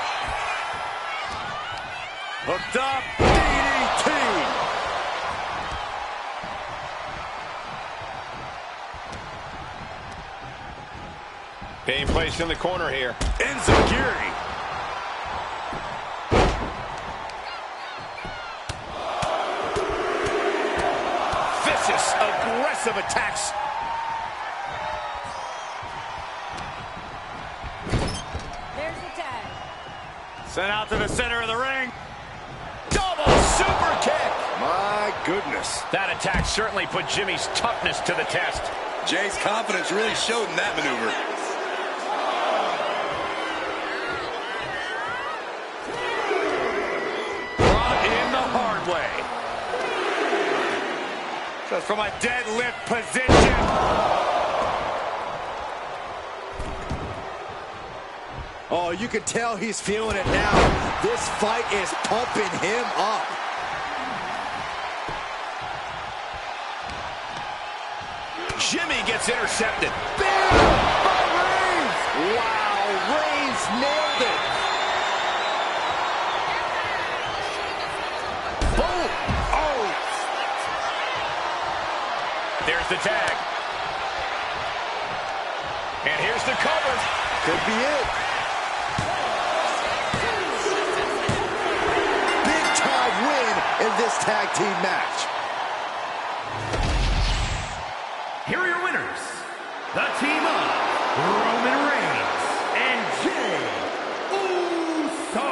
Hooked up. DDT. Being placed in the corner here. Insecurity. Vicious, aggressive attacks. There's the tag. Sent out to the center of the ring. Double super kick. My goodness. That attack certainly put Jimmy's toughness to the test. Jay's confidence really showed in that maneuver. Brought in the hard way. Just from a deadlift position. Oh, you can tell he's feeling it now. This fight is pumping him up. Jimmy gets intercepted. Bam! By Reigns! Wow, Reigns nailed it. Boom! Oh! There's the tag. And here's the cover. Could be it. Big time win in this tag team match. Here are your winners, the team of Roman Reigns and Jey Uso.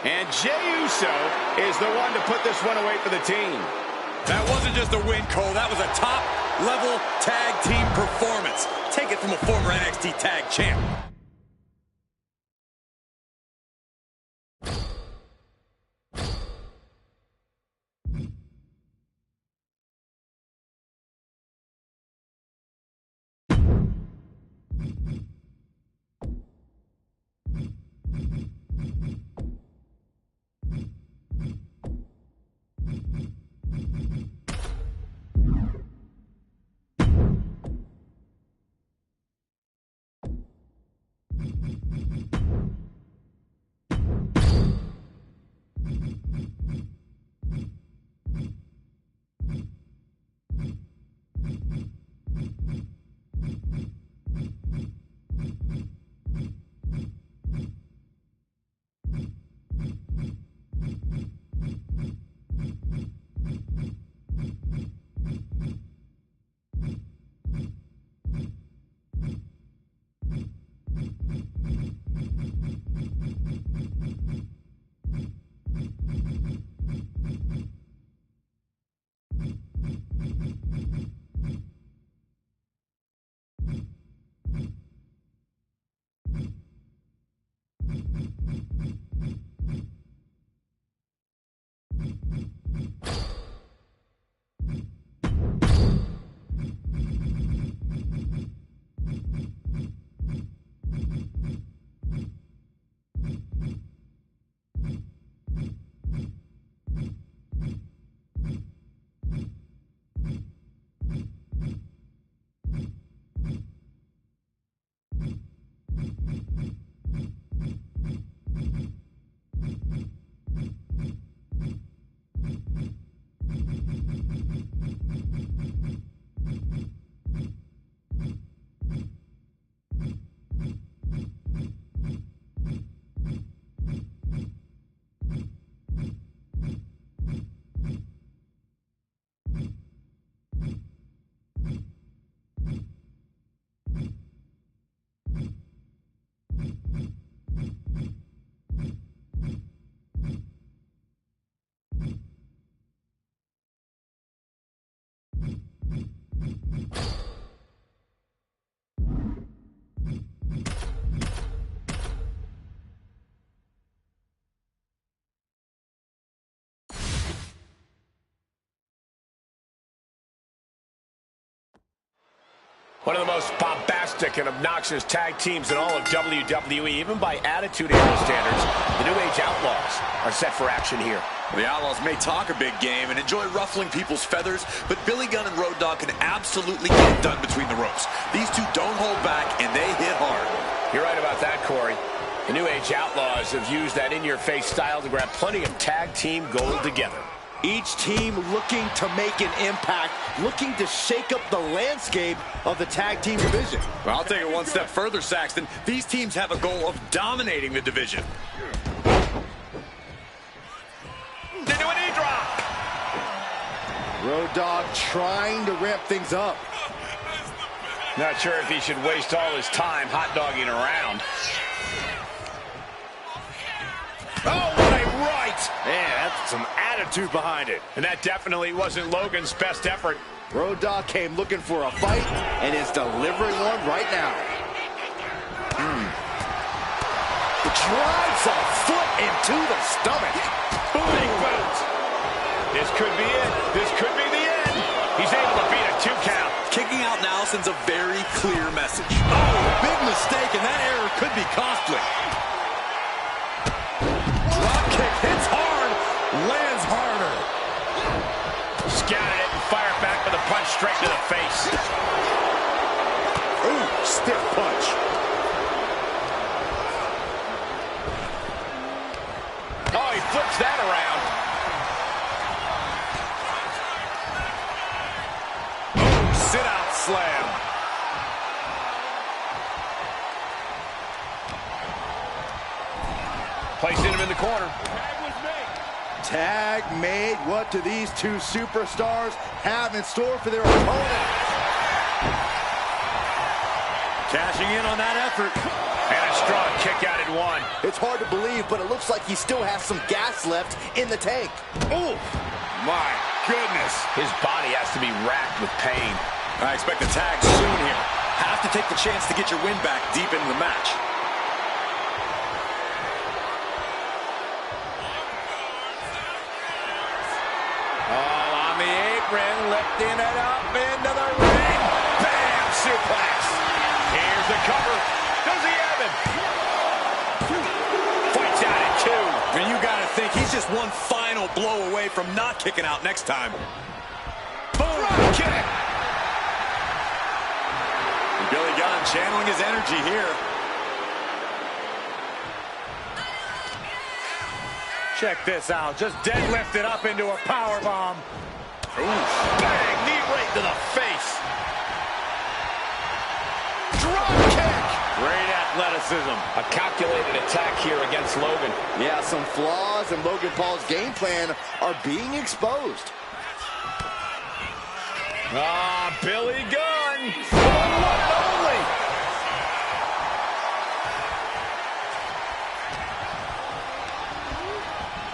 And Jey Uso is the one to put this one away for the team. That wasn't just a win, Cole. That was a top-level tag team performance. Take it from a former NXT tag champ. One of the most bombastic and obnoxious tag teams in all of WWE, even by Attitude Era standards. The New Age Outlaws are set for action here. The Outlaws may talk a big game and enjoy ruffling people's feathers, but Billy Gunn and Road Dogg can absolutely get it done between the ropes. These two don't hold back, and they hit hard. You're right about that, Corey. The New Age Outlaws have used that in-your-face style to grab plenty of tag team gold together. Each team looking to make an impact, looking to shake up the landscape of the tag team division. Well, I'll take it one step further, Saxton. These teams have a goal of dominating the division. Into a knee drop. Road Dogg trying to ramp things up. Not sure if he should waste all his time hot-dogging around. Oh, what a right! Man, that's some attitude behind it. And that definitely wasn't Logan's best effort. Road Dogg came looking for a fight and is delivering one right now. Drives a foot into the stomach. Big boot. This could be it. This could be the end. He's able to beat a 2 count. Kicking out now sends a very clear message. Oh, big mistake, and that error could be costly. Drop kick hits hard, lands harder. Scouted it and fired back with a punch straight to the face. Ooh, stiff punch. Oh, he flips that around. Sit-out slam. Placing him in the corner. Tag made. What do these two superstars have in store for their opponent? Cashing in on that effort. And a strong kick out at 1. It's hard to believe, but it looks like he still has some gas left in the tank. Oh, my goodness. His body has to be racked with pain. I expect a tag soon here. Have to take the chance to get your win back deep into the match. Oh, on the apron, lifting it up into the ring. Bam! Suplex. Here's the cover. Does he have it? Fights out at 2. And you got to think he's just one final blow away from not kicking out next time. Boom! Kick. Billy Gunn channeling his energy here. Check this out. Just deadlifted up into a power bomb. Bang! Knee right to the face. Drop kick. Great athleticism. A calculated attack here against Logan. Yeah, some flaws in Logan Paul's game plan are being exposed. Ah, Billy Gunn. For the one and only.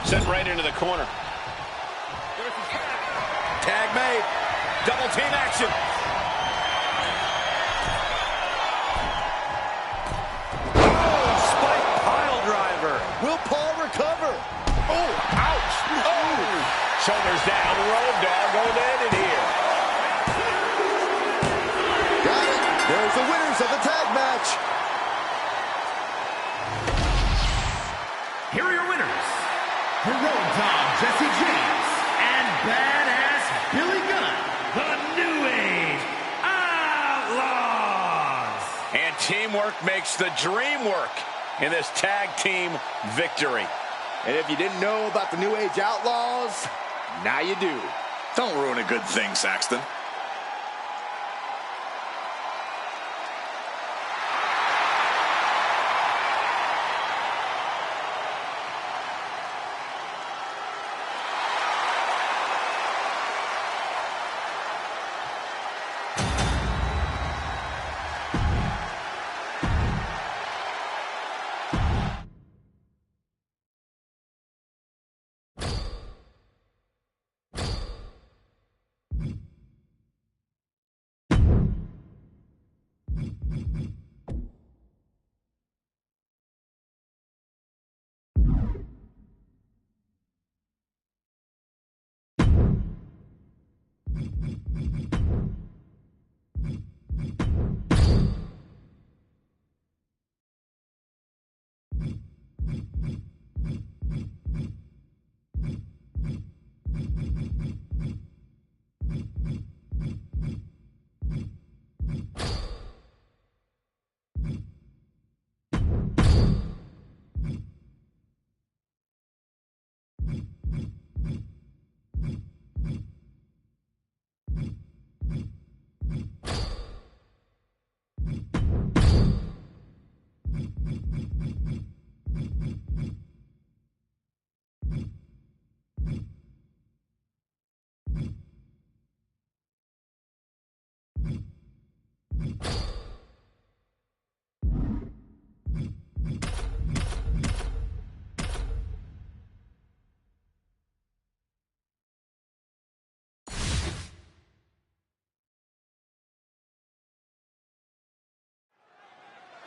Sent right into the corner. Tag made. Double team action. Oh, spike pile driver. Will Paul recover? Oh, ouch. Oh. Shoulders down. Road Dogg going to end it here. Got it. There's the winners of the tag match. Here are your winners. The Road Dogg, Jesse James, and Badass Billy Gunn, the New Age Outlaws. And teamwork makes the dream work in this tag team victory. And if you didn't know about the New Age Outlaws, now you do. Don't ruin a good thing, Saxton.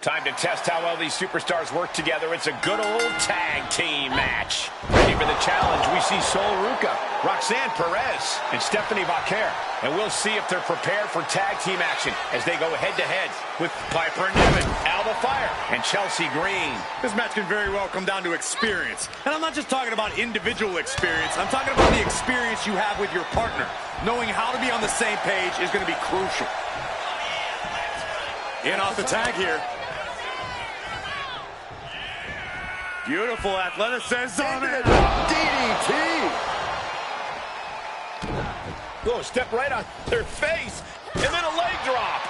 Time to test how well these superstars work together. It's a good old tag team match. Ready for the challenge, we see Sol Ruca, Roxanne Perez, and Stephanie Vaquer. And we'll see if they're prepared for tag team action as they go head-to-head with Piper Niven, Alba Fire, and Chelsea Green. This match can very well come down to experience. And I'm not just talking about individual experience. I'm talking about the experience you have with your partner. Knowing how to be on the same page is going to be crucial. In off the tag here. Beautiful athleticism. DDT. Oh, step right on their face, and then a leg drop.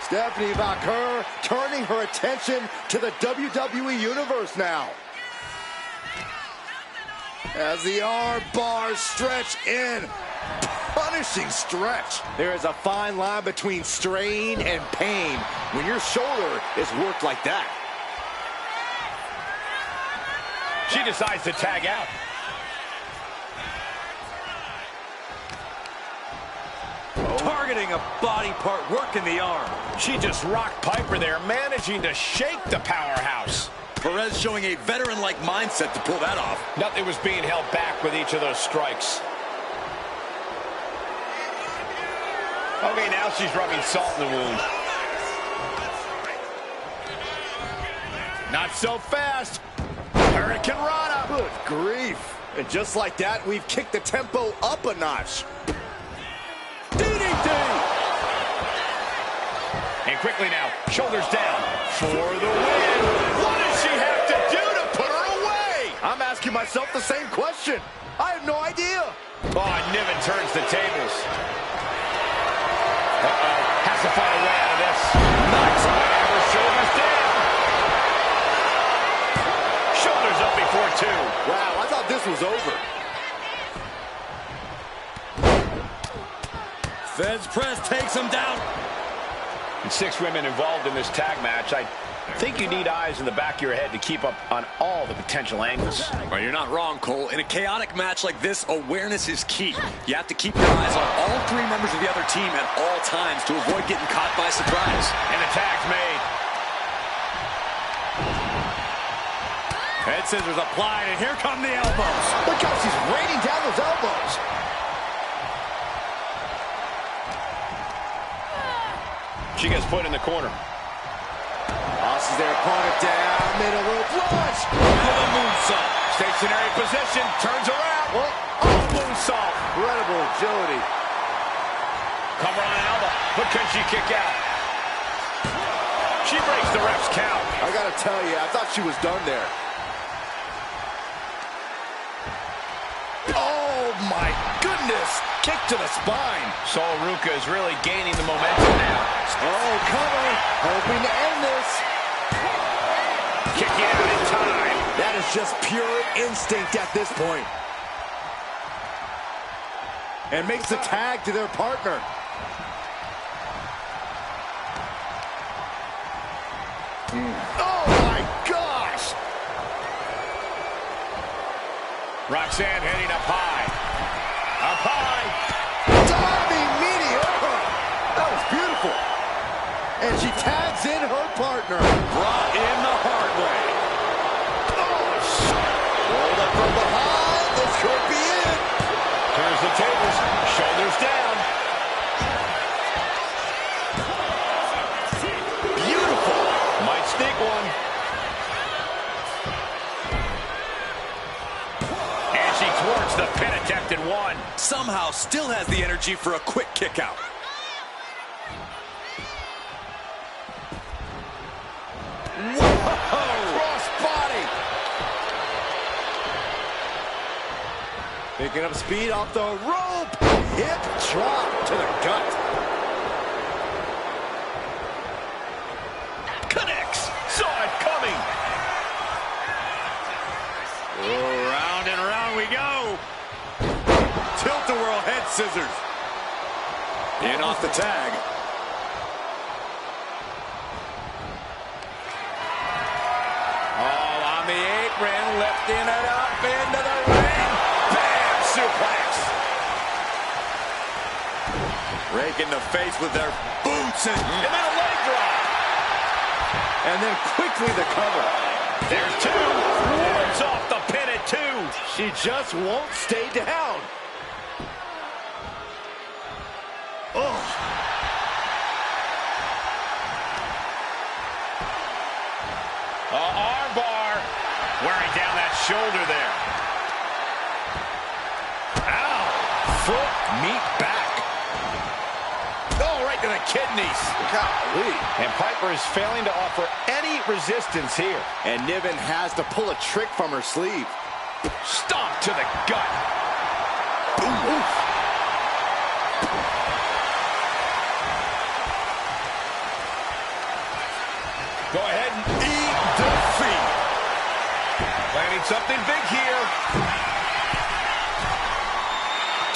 Stephanie Vaquer turning her attention to the WWE Universe now. As the arm bars stretch in. Punishing stretch. There is a fine line between strain and pain when your shoulder is worked like that. She decides to tag out. Targeting a body part, working the arm. She just rocked Piper there, managing to shake the powerhouse. Perez showing a veteran-like mindset to pull that off. Nothing was being held back with each of those strikes. Okay, now she's rubbing salt in the wound. Not so fast. Hurricane Rana. Good grief. And just like that, we've kicked the tempo up a notch. DDT! And quickly now, shoulders down for the win. What does she have to do to put her away? I'm asking myself the same question. I have no idea. Oh, Niven turns the tables. Has to find a way out of this. Nice. Her shoulders down. Shoulders up before two. Wow, I thought this was over. Feds press takes him down. And 6 women involved in this tag match. I think you need eyes in the back of your head to keep up on all the potential angles. Well, you're not wrong, Cole. In a chaotic match like this, awareness is key. You have to keep your eyes on all 3 members of the other team at all times to avoid getting caught by surprise. And the tag's made. Head scissors applied, and here come the elbows. Look how she's raining down those elbows. She gets put in the corner. Tosses their opponent down, middle rope launch. With a moonsault. Stationary position, turns around. Oh, moonsault. Incredible agility. Cover on Alba, but can she kick out? She breaks the ref's count. I gotta tell you, I thought she was done there. Oh my goodness! Kick to the spine. Sol Ruca is really gaining the momentum now. Oh, cover. Hoping to end this. Kicking out in time. That is just pure instinct at this point. And makes the tag to their partner. Oh my gosh! Roxanne heading up high. Up high. Diving mediocre. That was beautiful. And she tags in her partner. Brought in the hard way. Rolled up from behind. This could be it. Turns the tables. Shoulders down. Beautiful. Might sneak one. And she thwarts the pin attempt in one. Somehow still has the energy for a quick kick out. Crossbody. Picking up speed off the rope. Hip drop to the gut. Connects. Saw it coming. Round and round we go. Tilt-a-whirl head scissors. In off the tag. All on the apron, lifting it up into the ring. Bam! Suplex. Raking the face with their boots and then a leg drop. And then quickly the cover. There's two. Wards off the pin at two. She just won't stay down. Oh. Arm bar. Wearing down that shoulder there. Ow. Foot meet back. Oh, right to the kidneys. Golly. And Piper is failing to offer any resistance here. And Niven has to pull a trick from her sleeve. Stomp to the gut. Ooh. Oof. Go ahead and eat defeat. Planning something big here.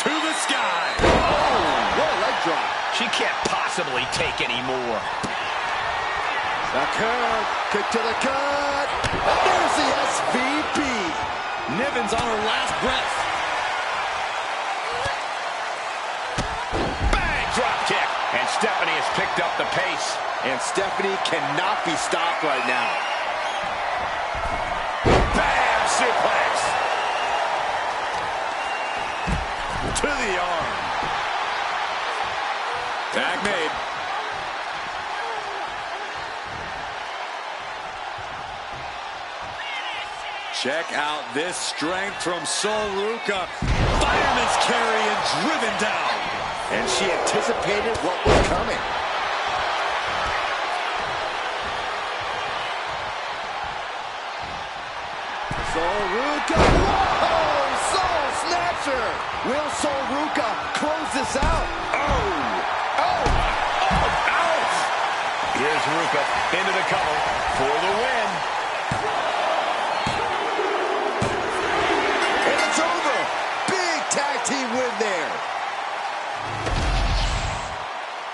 to the sky. Oh, what a leg drop. She can't possibly take any more. The curve, kick to the gut. And there's the SVP. Niven's on her last breath. Bang, drop kick. And Stephanie has picked up the pace. And Stephanie cannot be stopped right now. Bam, suplex. To the arm. Tag made. Check out this strength from Sol Ruca. Fireman's carry and driven down. And she anticipated what was coming. Sol Ruca. Whoa! Sol Snatcher. Will Sol Ruca close this out? Oh! Oh! Oh, ouch! Here's Ruca into the cover for the win. And it's over. Big tag team win there.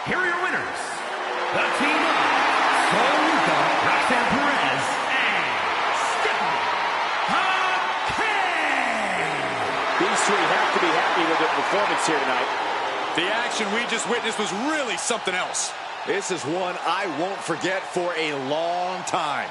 Here are your winners. The team of Sol Ruca, Roxanne Perez, and Stephanie Hawkins. These three have to be happy with their performance here tonight. The action we just witnessed was really something else. This is one I won't forget for a long time.